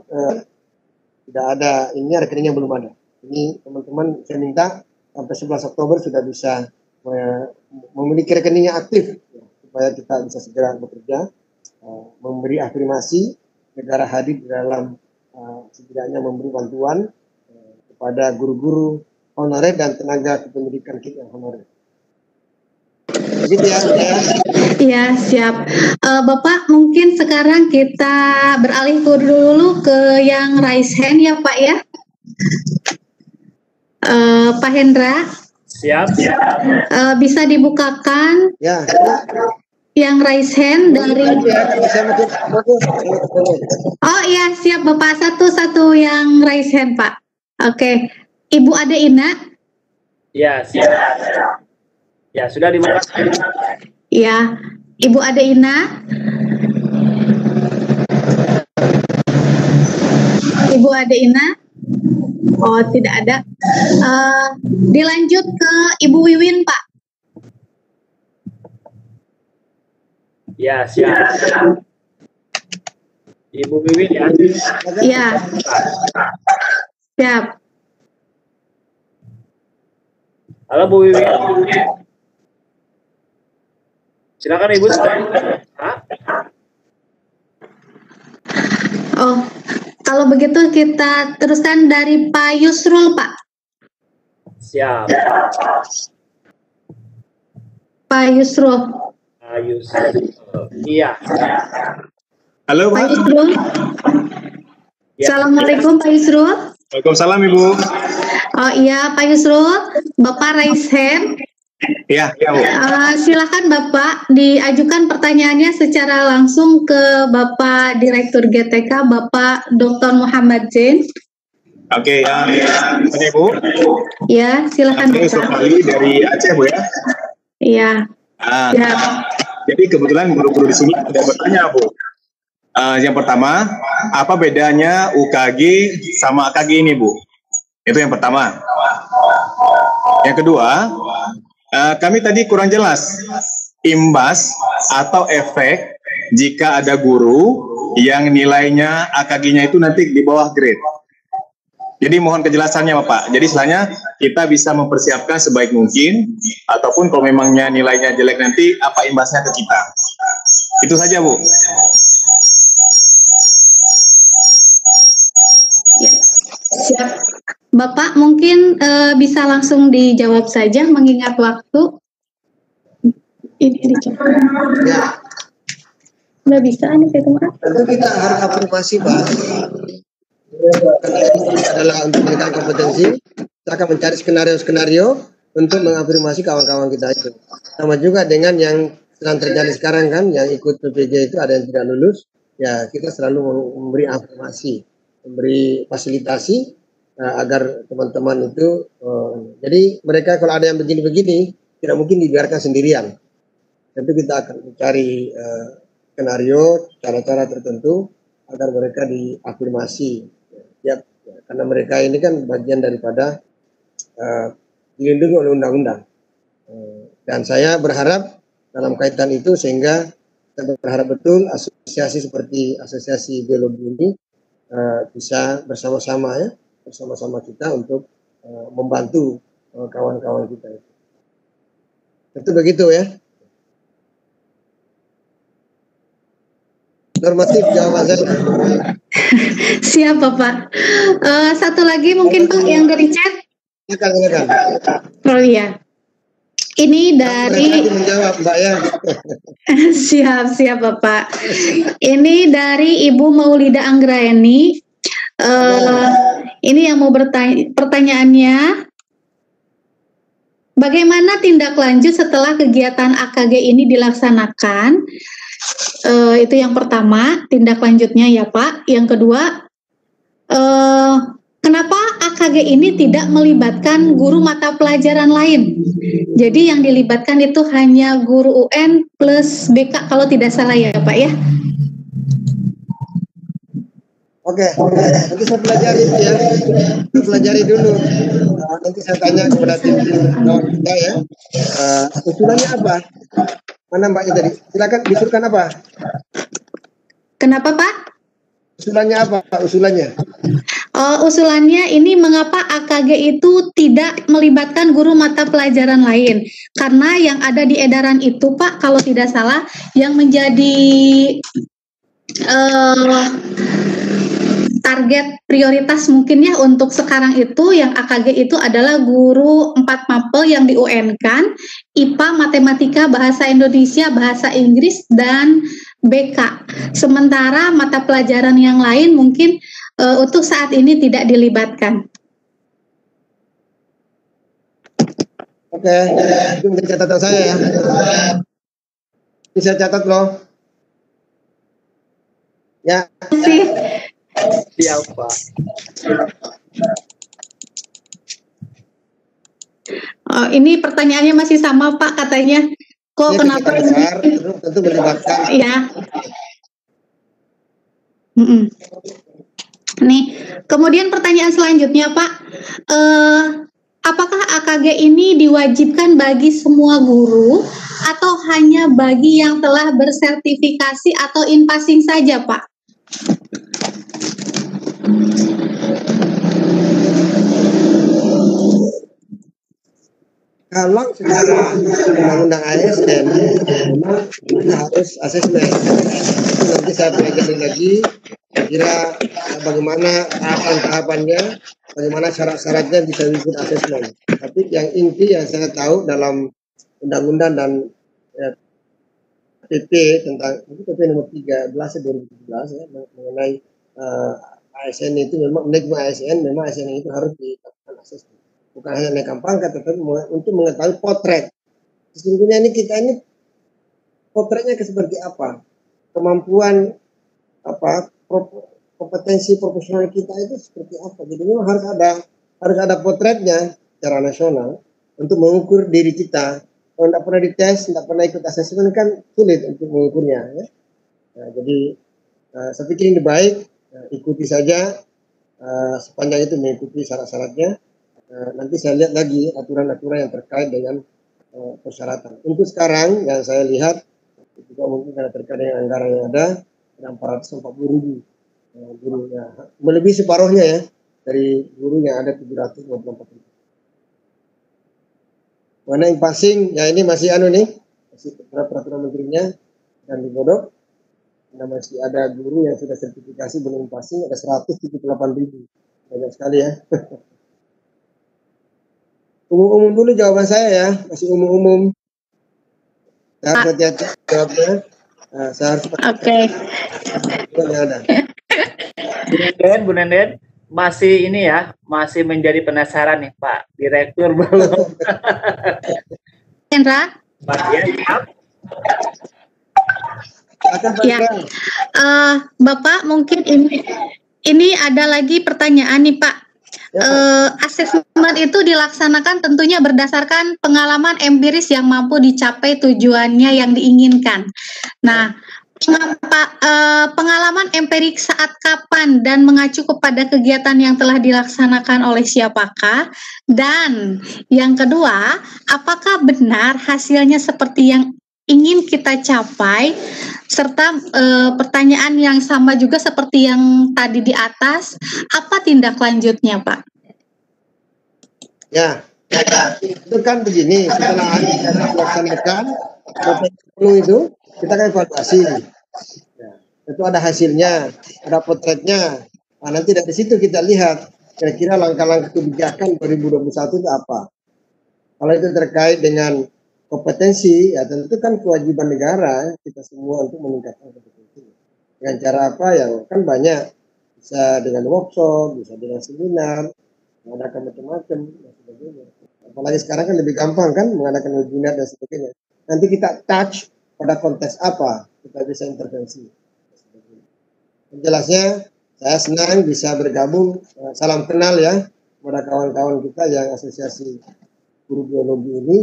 tidak ada, ini rekeningnya belum ada. Ini teman-teman saya minta sampai 11 Oktober sudah bisa memiliki rekeningnya aktif ya, supaya kita bisa segera bekerja, memberi afirmasi negara hadir di dalam setidaknya memberi bantuan kepada guru-guru honorer dan tenaga kependidikan kita yang honorer. Begitu ya. Iya, siap. Bapak, mungkin sekarang kita beralih dulu ke yang raise hand ya, Pak ya. Pak Hendra. Siap. Bisa dibukakan Ya. yang raise hand dari. Oh iya, siap Bapak. Satu-satu yang raise hand, Pak. Oke. Ibu Ade Ina. Ya, siap. Ya, sudah dibuka. Ya, Ibu Ade Ina. Ibu Ade Ina. Oh, tidak ada. Dilanjut ke Ibu Wiwin, Pak. Ya, siap. Ibu Wiwin ya. Ya. Siap. Halo Bu Wiwin. Silakan Ibu. Oh, kalau kalau begitu kita teruskan dari Pak Yusrul, Pak. Siap. Pak Yusrul. Iya. Halo, Pak Pak. Yusrul. Ya. Assalamualaikum Pak Yusrul. Waalaikumsalam, Ibu. Oh iya Pak Yusrul, Bapak raise hand. Iya, Bu. Silakan Bapak diajukan pertanyaannya secara langsung ke Bapak Direktur GTK, Bapak Dr. Muhammad Zain. Oke, tanya Bu. Ya, silakan Saya Yusuf Bapak. Ali dari Aceh, Bu ya. Iya. Ya. Jadi kebetulan guru-guru di sini ada bertanya, Bu. Yang pertama, apa bedanya UKG sama AKG ini, Bu? Itu yang pertama. Yang kedua, kami tadi kurang jelas imbas atau efek jika ada guru yang nilainya AKG-nya itu nanti di bawah grade. Jadi mohon kejelasannya Bapak. Jadi istilahnya kita bisa mempersiapkan sebaik mungkin, ataupun kalau memangnya nilainya jelek nanti apa imbasnya ke kita. Itu saja Bu. Ya. Siap. Bapak mungkin bisa langsung dijawab saja mengingat waktu. Ini dijawab. Ya, Nggak bisa nih saya teman. tentu kita harus afirmasi Pak. Karena ini adalah untuk meningkatkan kompetensi, kita akan mencari skenario-skenario untuk mengafirmasi kawan-kawan kita itu. Sama juga dengan yang sedang terjadi sekarang kan, yang ikut PPG itu ada yang tidak lulus, ya kita selalu memberi afirmasi, memberi fasilitasi agar teman-teman itu, jadi mereka kalau ada yang begini-begini, tidak mungkin dibiarkan sendirian. Tentu kita akan mencari skenario, cara-cara tertentu agar mereka diafirmasi. Ya, karena mereka ini kan bagian daripada dilindungi oleh undang-undang. Dan saya berharap dalam kaitan itu sehingga saya berharap betul asosiasi seperti asosiasi biologi ini bisa bersama-sama ya, bersama-sama kita untuk membantu kawan-kawan kita itu. Tentu begitu ya. Normatif jawaban saya. Siap Bapak. Satu lagi mungkin Pak yang dari chat. Silakan. Oh iya. Ini dari menjawab Mbak ya. siap Bapak. Ini dari Ibu Maulida Anggraeni. Ini yang mau bertanya, pertanyaannya, bagaimana tindak lanjut setelah kegiatan AKG ini dilaksanakan? Itu yang pertama, tindak lanjutnya ya Pak. Yang kedua, kenapa AKG ini tidak melibatkan guru mata pelajaran lain? Jadi yang dilibatkan itu hanya guru UN plus BK kalau tidak salah ya Pak ya? Oke, nanti saya pelajari ya. Saya pelajari dulu. Nanti saya tanya kepada tim kawan kita ya. Usulannya apa? Mana Mbaknya tadi? Silakan diusulkan apa? Kenapa Pak? Usulannya apa? Usulannya? Usulannya ini mengapa AKG itu tidak melibatkan guru mata pelajaran lain? Karena yang ada di edaran itu Pak, kalau tidak salah, yang menjadi target prioritas mungkin ya untuk sekarang itu yang AKG itu adalah guru 4 mapel yang di UN-kan, IPA, Matematika, Bahasa Indonesia, Bahasa Inggris, dan BK. Sementara mata pelajaran yang lain mungkin untuk saat ini tidak dilibatkan. Oke, itu menjadi catatan saya ya. Bisa catat loh. Ya. Terima kasih. Siap Pak. Ini pertanyaannya masih sama Pak katanya. Kok kenapa ini? Besar, tentu melibatkan. Ya. Nih, kemudian pertanyaan selanjutnya Pak, apakah AKG ini diwajibkan bagi semua guru atau hanya bagi yang telah bersertifikasi atau in-passing saja Pak? Kalau secara undang-undang ASN memang kita harus asesmen. Itu nanti saya pelajari lagi kira-kira bagaimana tahapan-tahapannya, bagaimana syarat-syaratnya bisa ikut asesmen. Tapi yang inti yang saya tahu dalam undang-undang dan PP tentang PP nomor 13 2017 ya, mengenai ASN itu memang memang ASN itu harus dilakukan asesmen. Bukan hanya naikkan pangkat, tetapi untuk mengetahui potret. Sesungguhnya kita ini potretnya seperti apa, kemampuan kompetensi profesional kita itu seperti apa. Jadi memang harus ada potretnya secara nasional untuk mengukur diri kita. Kalau tidak pernah dites, tidak pernah ikut asesmen kan sulit untuk mengukurnya. Ya. Nah, jadi saya pikir ini baik, ikuti saja sepanjang itu mengikuti syarat-syaratnya. Nanti saya lihat lagi aturan-aturan yang terkait dengan persyaratan. Untuk sekarang yang saya lihat juga mungkin karena terkait dengan anggaran yang ada 440.000 gurunya, melebihi separuhnya ya dari guru yang ada 724.000. Mana yang passing, ya ini masih masih peraturan menterinya dan digodok. Nah, masih ada guru yang sudah sertifikasi belum passing, ada 178.000. Banyak sekali ya. Umum-umum dulu jawaban saya ya, masih umum-umum. Saya harus hati-hati jawabnya. Nah, saya harus Oke. yang ada. Bu Nenden, masih ini ya, masih menjadi penasaran nih Pak Direktur belum. Hendra? Pak ya. Ya, Bapak mungkin ini ada lagi pertanyaan nih Pak. Asesmen itu dilaksanakan tentunya berdasarkan pengalaman empiris yang mampu dicapai tujuannya yang diinginkan. Nah, pengalaman empirik saat kapan dan mengacu kepada kegiatan yang telah dilaksanakan oleh siapakah? Dan yang kedua, apakah benar hasilnya seperti yang ingin kita capai? Serta pertanyaan yang sama juga seperti yang tadi di atas, apa tindak lanjutnya Pak? Ya, itu kan begini, setelah dilaksanakan itu kita kan evaluasi. Ya, itu ada hasilnya, ada potretnya. Nah, nanti dari situ kita lihat kira-kira langkah-langkah kebijakan 2021 itu apa. Kalau itu terkait dengan kompetensi, ya tentu kan kewajiban negara kita semua untuk meningkatkan kompetensi. Dengan cara apa ya? Kan banyak, bisa dengan workshop, bisa dengan seminar, mengadakan macam-macam dan sebagainya. Apalagi sekarang kan lebih gampang kan mengadakan webinar dan sebagainya. Nanti kita touch pada konteks apa kita bisa intervensi. Jelasnya saya senang bisa bergabung, salam kenal ya kepada kawan-kawan kita yang asosiasi guru biologi ini.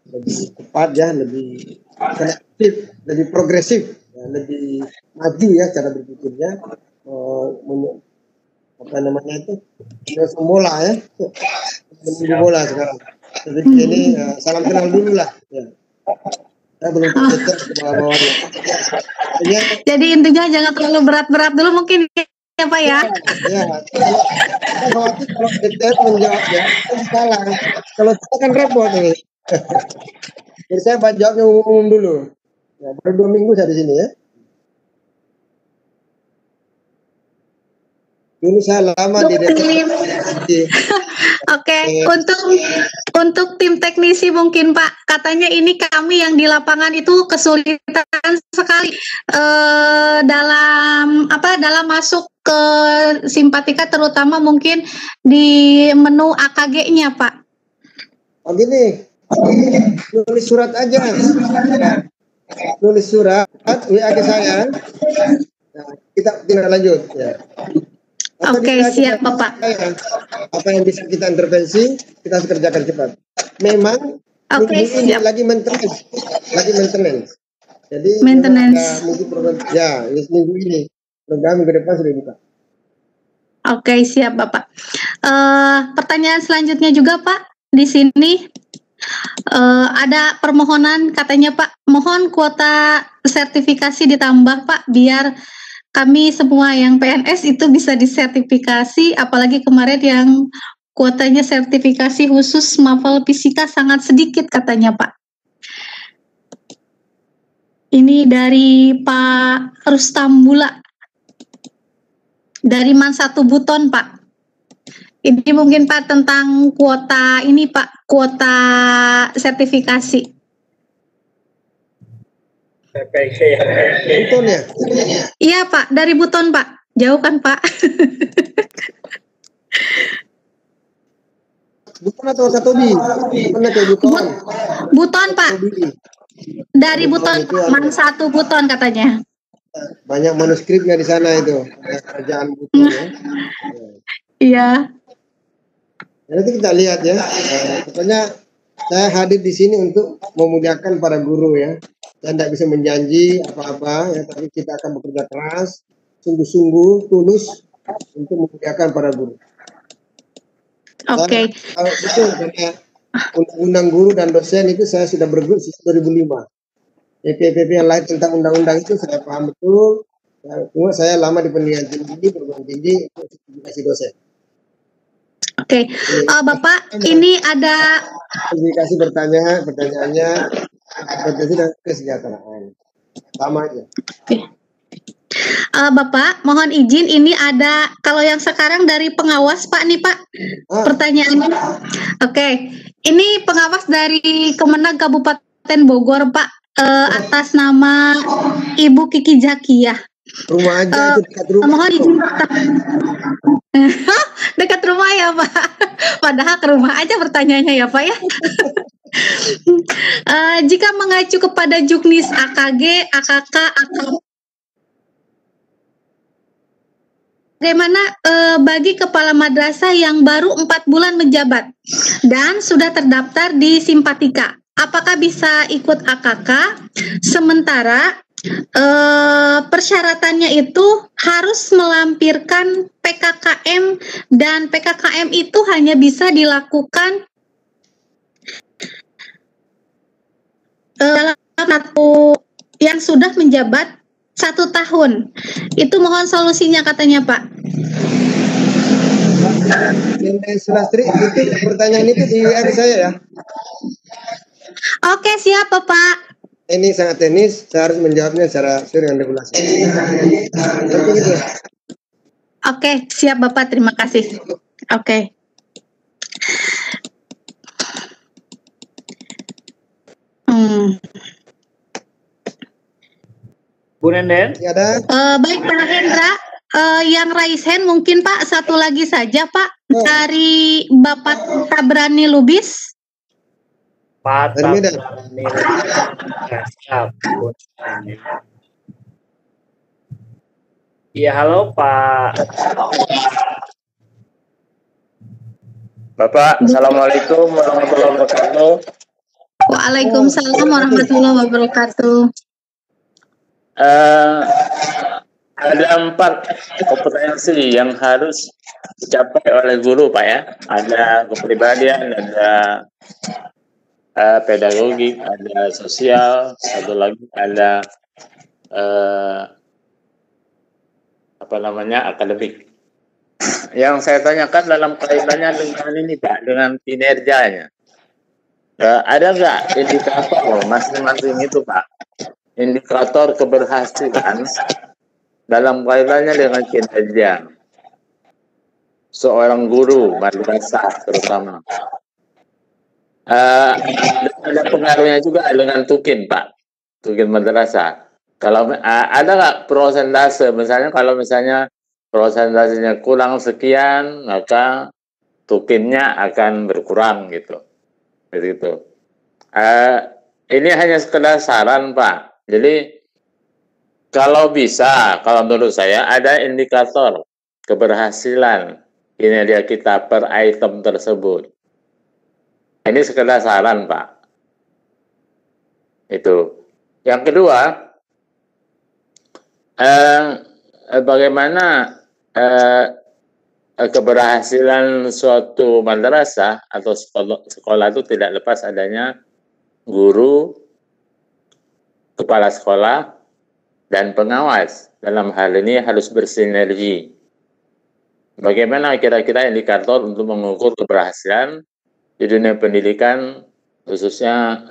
Lebih cepat ya, lebih kreatif, lebih progresif, ya, lebih maju ya cara berpikirnya, apa namanya itu, bola ya, menunggu bola sekarang. Jadi ini salam kenal dulu lah. Ya. Saya belum tercecer ke bawah-bawahnya. Ya. Jadi intinya jangan terlalu berat-berat dulu mungkin ya Pak ya. Ya, kalau detail menjawabnya salah. Kalau kita kan repot ini. Jadi saya jawabnya umum dulu. Ya, baru 2 minggu saya di sini ya. Dulu saya lama di Oke, untuk tim teknisi mungkin Pak, katanya ini kami yang di lapangan itu kesulitan sekali dalam masuk ke simpatika, terutama mungkin di menu AKG-nya Pak. Oh gini. Nulis surat aja, nulis surat WA ke saya, nah, kita tindak lanjut ya. Oke, siap Bapak. Apa yang bisa kita intervensi kita harus kerjakan cepat. Memang ini lagi maintenance, jadi mungkin program ya minggu ini program minggu depan sudah buka. Oke, siap Bapak. Pertanyaan selanjutnya juga Pak, di sini ada permohonan katanya Pak, mohon kuota sertifikasi ditambah Pak, biar kami semua yang PNS itu bisa disertifikasi, apalagi kemarin yang kuotanya sertifikasi khusus MAFAL fisika sangat sedikit katanya Pak. Ini dari Pak Rustam Bula. Dari Man 1 Buton, Pak. Ini mungkin Pak tentang kuota ini Pak, kuota sertifikasi. Buton ya? Iya Pak, dari Buton Pak. Jauh kan Pak? Buton atau Katobi? Mana kayak Buton? Buton Pak. Dari Buton, Man 1 Buton katanya. Banyak manuskripnya di sana itu. Kerajaan Buton ya. Iya. Nanti kita lihat ya. Pokoknya saya hadir di sini untuk memuliakan para guru ya. Saya tidak bisa menjanji apa-apa ya, tapi kita akan bekerja keras, sungguh-sungguh, tulus untuk memuliakan para guru. Oke. Betul, karena undang-undang guru dan dosen itu saya sudah berguru sejak 2005. PP yang lain tentang undang-undang itu saya paham betul. Cuma saya lama di pendidikan tinggi, perguruan tinggi, itu sertifikasi dosen. Oke, Bapak, ini ada sertifikasi pertanyaannya kompetensi dan kesejahteraan. Sama aja. Bapak, mohon izin ini ada kalau yang sekarang dari pengawas Pak nih Pak. Pertanyaannya. Oke. Ini pengawas dari Kemenag Kabupaten Bogor Pak atas nama Ibu Kiki Zakiyah. Rumah aja itu dekat rumah. Mohon izin dekat rumah ya Pak. Padahal ke rumah aja pertanyaannya ya Pak ya. Jika mengacu kepada juknis AKG, AKK, bagaimana bagi kepala madrasah yang baru 4 bulan menjabat dan sudah terdaftar di Simpatika? Apakah bisa ikut AKK? Sementara persyaratannya itu harus melampirkan PKKM dan PKKM itu hanya bisa dilakukan dalam satu yang sudah menjabat 1 tahun. Itu mohon solusinya katanya Pak. Sulastri, itu pertanyaan itu di saya ya. Oke, siap Pak. Ini sangat teknis, saya harus menjawabnya secara sesuai dengan regulasi. Betul itu. Oke, siap Bapak, terima kasih. Oke. Bu Nenden? Ya, ada. Baik Pak Hendra, yang raise hand mungkin Pak satu lagi saja Pak dari Bapak Tabrani Lubis. Pak Dari Medan. Tabrani Lubis. Siap, Bu Nenden. Iya, halo Pak. Bapak, Assalamualaikum warahmatullahi wabarakatuh. Waalaikumsalam warahmatullahi wabarakatuh. Ada 4 kompetensi yang harus dicapai oleh guru, Pak ya. Ada kepribadian, ada pedagogik, ada sosial, satu lagi ada akademik. Yang saya tanyakan dalam kaitannya dengan ini Pak, dengan kinerjanya. Ada nggak indikator masing-masing itu Pak? Indikator keberhasilan dalam kaitannya dengan kinerja seorang guru madrasah terutama. Ada pengaruhnya juga dengan tukin Pak, tukin madrasah. Kalau ada nggak prosentase, misalnya kalau misalnya prosentasenya kurang sekian, maka tukinnya akan berkurang gitu. Begitu. Ini hanya sekedar saran Pak. Jadi kalau bisa, kalau menurut saya ada indikator keberhasilan kinerja kita per item tersebut. Ini sekedar saran Pak. Itu. Yang kedua, bagaimana keberhasilan suatu madrasah atau sekolah itu tidak lepas adanya guru, kepala sekolah, dan pengawas. Dalam hal ini harus bersinergi. Bagaimana kira-kira indikator untuk mengukur keberhasilan di dunia pendidikan, khususnya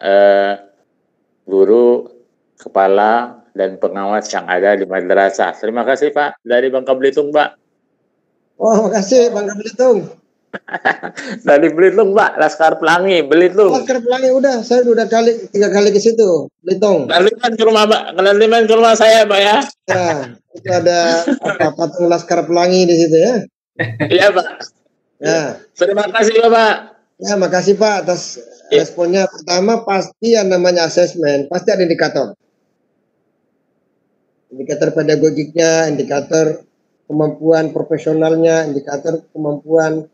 guru, kepala, dan pengawas yang ada di madrasah. Terima kasih Pak, dari Bangka Belitung Pak. Oh, makasih Bang Belitung. Dari Belitung, Pak. Laskar Pelangi, Belitung. Laskar Pelangi udah, saya udah 3 kali ke situ, Belitung. Nanti main ke rumah, Pak. Nanti main ke rumah saya, Pak ya. Ya, itu ada patung Laskar Pelangi di situ ya. Iya, Pak. Ya. Terima kasih, Bapak. Ya, makasih Pak atas responnya. Pertama, pasti yang namanya asesmen, pasti ada indikator. Indikator pedagogiknya, indikator kemampuan profesionalnya, indikator kemampuan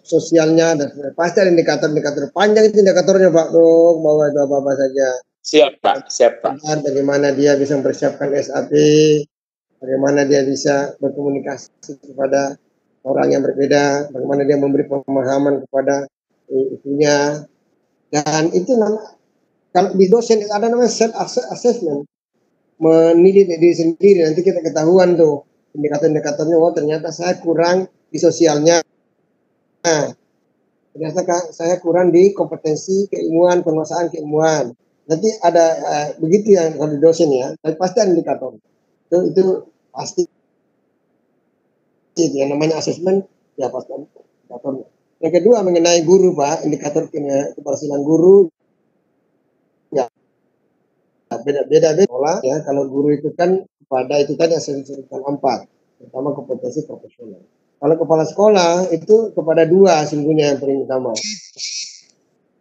sosialnya, dan pasti ada indikator-indikator. Panjang itu indikatornya Pak, tuh bawa itu apa-apa saja. Siap, Pak. Siap, Pak. Bagaimana dia bisa mempersiapkan SAP, bagaimana dia bisa berkomunikasi kepada orang yang berbeda, bagaimana dia memberi pemahaman kepada itunya, dan itu kalau di dosen ada namanya self assessment, menilai diri sendiri. Nanti kita ketahuan tuh indikator-indikatornya, oh ternyata saya kurang di sosialnya, ternyata saya kurang di kompetensi keilmuan, penguasaan keilmuan. Nanti ada begitu yang kalau di dosen ya, tapi pasti ada indikator. Itu pasti. Yang namanya asesmen ya pasti indikatornya. Yang kedua mengenai guru Pak, indikator keberhasilan guru ya beda-beda sekolah ya. Kalau guru itu kan pada itu tadi yang saya sebutkan 4, pertama kompetensi profesional. Kalau kepala sekolah itu kepada 2 sungguhnya yang paling utama.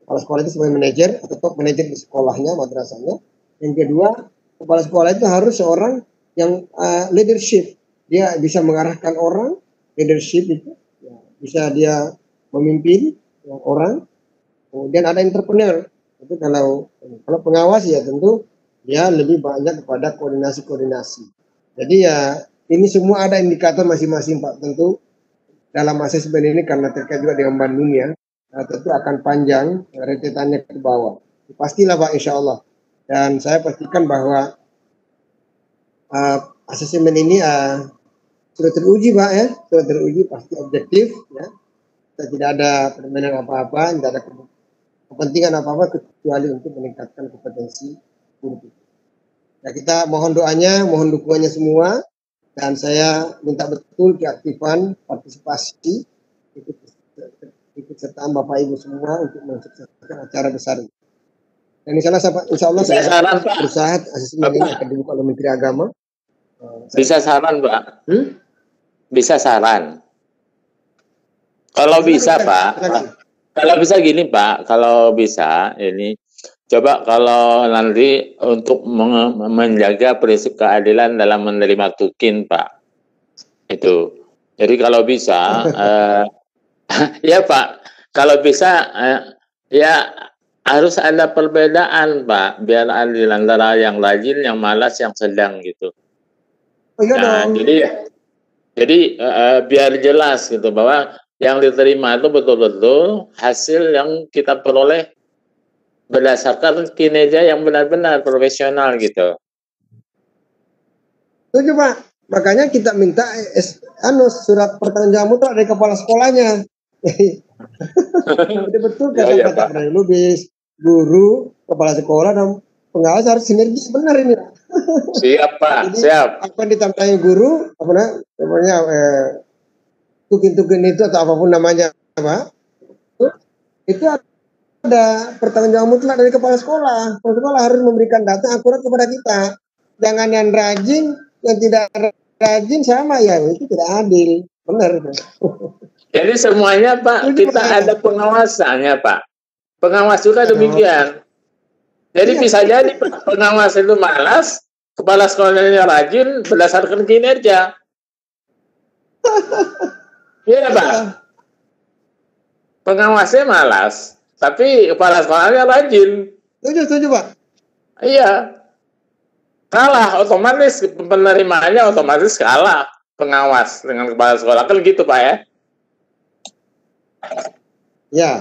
Kepala sekolah itu sebagai manajer atau top manajer di sekolahnya, madrasahnya. Yang kedua, kepala sekolah itu harus seorang yang leadership. Dia bisa mengarahkan orang, leadership itu ya, bisa dia memimpin orang. Kemudian ada entrepreneur. Itu kalau pengawas ya tentu dia lebih banyak kepada koordinasi. Jadi ya ini semua ada indikator masing-masing Pak. Tentu dalam asesmen ini karena terkait juga dengan Bandung ya, tentu akan panjang rentetannya ke bawah. Pastilah Pak, insya Allah. Dan saya pastikan bahwa asesmen ini sudah teruji Pak ya, sudah teruji, pasti objektif ya. Kita tidak ada permainan apa-apa, tidak ada kepentingan apa-apa kecuali untuk meningkatkan kompetensi guru. Nah, kita mohon doanya, mohon dukungannya semua, dan saya minta betul keaktifan partisipasi ikut sertaan Bapak Ibu semua untuk mensukseskan acara besar ini. Dan insya Allah saya berusaha asesmen ini akan dibuka oleh Menteri Agama. Bisa saran Pak? Bisa saran. Kalau bisa Pak, kalau bisa gini Pak, kalau bisa ini coba kalau nanti untuk menjaga prinsip keadilan dalam menerima tukin Pak, itu. Jadi kalau bisa, ya Pak, kalau bisa ya harus ada perbedaan Pak, biar adil antara yang rajin, yang malas, yang sedang gitu. Oh, iya nah, dong. Jadi biar jelas gitu bahwa yang diterima itu betul-betul hasil yang kita peroleh berdasarkan kinerja yang benar-benar profesional gitu. Setuju Pak. Makanya kita minta surat pertanggungjawaban dari kepala sekolahnya. Jadi betul kata Pak Lubis, guru, kepala sekolah dan pengawas harus sinergi, benar ini. Siap Pak. Jadi, siap. Apa ditambahin guru, namanya tukin-tukin itu atau apapun namanya Pak, itu ada pertanggungjawaban mutlak dari kepala sekolah. Kepala sekolah harus memberikan data akurat kepada kita. Jangan yang rajin, yang tidak rajin sama ya, itu tidak adil. Benar. Jadi semuanya Pak, kita ada pengawasannya Pak. Pengawas juga demikian. Jadi bisa jadi pengawas itu malas, kepala sekolahnya rajin berdasarkan kinerja. Iya Pak. Pengawasnya malas, tapi kepala sekolahnya rajin. Setuju Pak. Iya. Kalah otomatis, penerimaannya otomatis kalah pengawas dengan kepala sekolah, kan gitu Pak ya? Ya.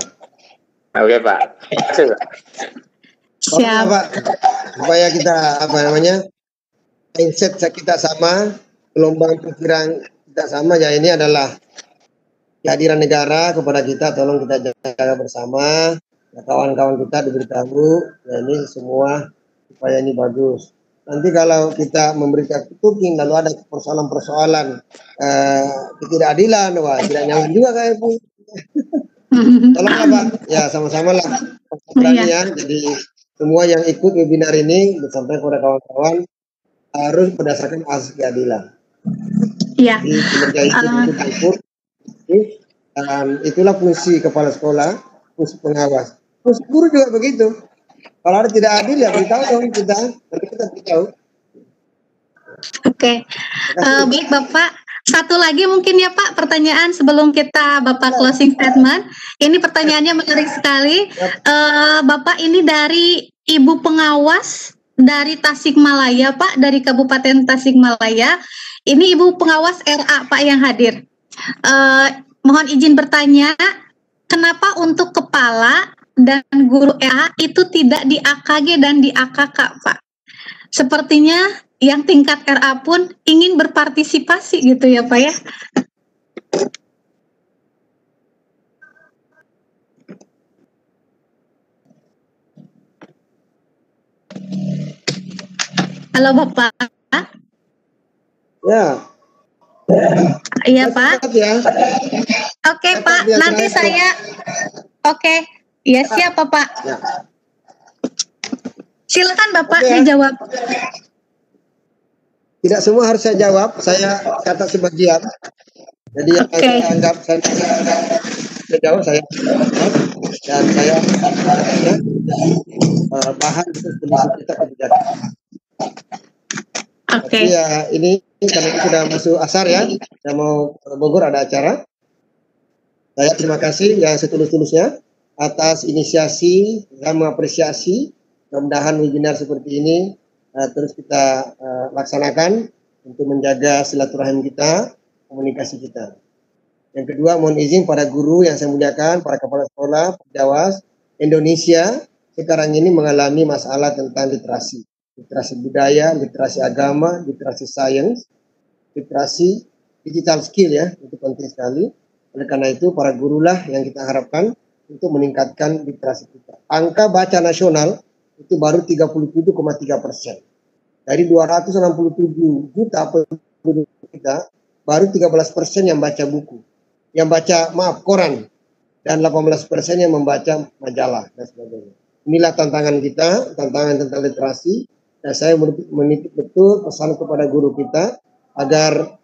Oke Pak. Terima kasih Pak. Siap. Pak, supaya kita mindset kita sama, gelombang pikiran kita sama, ya ini adalah kehadiran negara kepada kita, tolong kita jaga bersama, ya, kawan-kawan kita diberitahu, ya ini semua supaya ini bagus. Nanti kalau kita memberikan tukin lalu ada persoalan-persoalan ketidakadilan, wah tidak nyaman juga kayak Bu. Tolonglah Pak, ya sama-sama lah perhatian. Jadi semua yang ikut webinar ini sampai kepada kawan-kawan harus berdasarkan asas keadilan. Iya. Jadi kinerja itu ikut. Itulah fungsi kepala sekolah, fungsi pengawas. Fungsi guru juga begitu. Kalau ada tidak adil ya beritahu dong kita, nanti kita beritahu. Oke, baik Bapak. Satu lagi mungkin ya Pak, pertanyaan sebelum kita Bapak closing statement. Ini pertanyaannya menarik sekali. Bapak ini dari Ibu Pengawas dari Tasikmalaya Pak, dari Kabupaten Tasikmalaya. Ini Ibu Pengawas RA Pak yang hadir. Mohon izin bertanya, kenapa untuk kepala dan guru RA itu tidak di AKG dan di AKK Pak? Sepertinya yang tingkat RA pun ingin berpartisipasi gitu ya Pak ya. Halo Bapak. Ya. Iya Pak. Ya. Oke Pak, nanti saya. Oke, ya siap Pak. Ya. Silakan Bapak Oke, ya. dijawab. Tidak semua harus saya jawab, saya catat sebagian. Jadi yang saya anggap saya jawab saya dan saya bahan untuk kondisi kita kebijakan. Oke. Ya ini karena sudah masuk asar ya, saya mau Bogor ada acara. Saya terima kasih yang setulus-tulusnya atas inisiasi dan mengapresiasi. Mudah-mudahan webinar seperti ini terus kita laksanakan untuk menjaga silaturahim kita, komunikasi kita. Yang kedua, mohon izin pada guru yang saya muliakan, para kepala sekolah, pengawas Indonesia sekarang ini mengalami masalah tentang literasi budaya, literasi agama, literasi sains, literasi digital skill ya, itu penting sekali. Oleh karena itu, para gurulah yang kita harapkan untuk meningkatkan literasi kita. Angka baca nasional itu baru 37,3%. Dari 267 juta penduduk kita, baru 13% yang baca buku. Yang baca, koran. Dan 18% yang membaca majalah dan sebagainya. Inilah tantangan kita, tantangan tentang literasi. Dan saya menitip betul pesan kepada guru kita, agar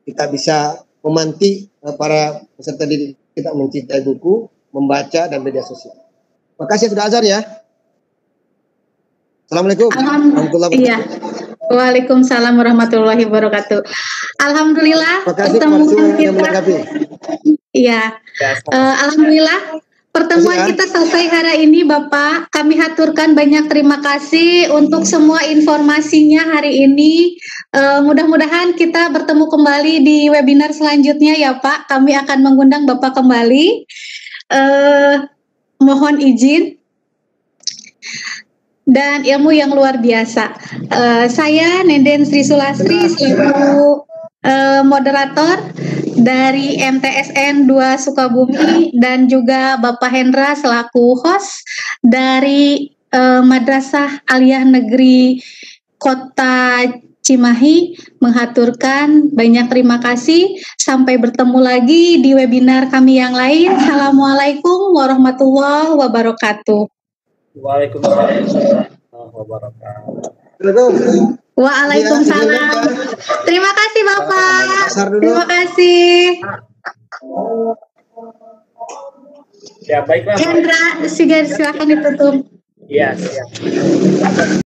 kita bisa memantik para peserta didik kita mencintai buku, membaca, dan media sosial. Terima kasih sudah azan ya. Assalamualaikum warahmatullahi wabarakatuh. Waalaikumsalam warahmatullahi wabarakatuh. Alhamdulillah pertemuan kita. Iya. Alhamdulillah pertemuan kita selesai hari ini Bapak. Kami haturkan banyak terima kasih untuk semua informasinya hari ini. Mudah-mudahan kita bertemu kembali di webinar selanjutnya ya Pak. Kami akan mengundang Bapak kembali. Mohon izin. Dan ilmu yang luar biasa. Saya Nenden Sri Sulastri selaku moderator dari MTSN 2 Sukabumi dan juga Bapak Hendra selaku host dari Madrasah Aliyah Negeri Kota Cimahi menghaturkan banyak terima kasih. Sampai bertemu lagi di webinar kami yang lain. Assalamualaikum warahmatullahi wabarakatuh. Waalaikumsalam warahmatullahi wabarakatuh. Waalaikumsalam. Terima kasih Bapak. Terima kasih. Ya baiklah. Hendra, silakan ditutup. Iya, siap.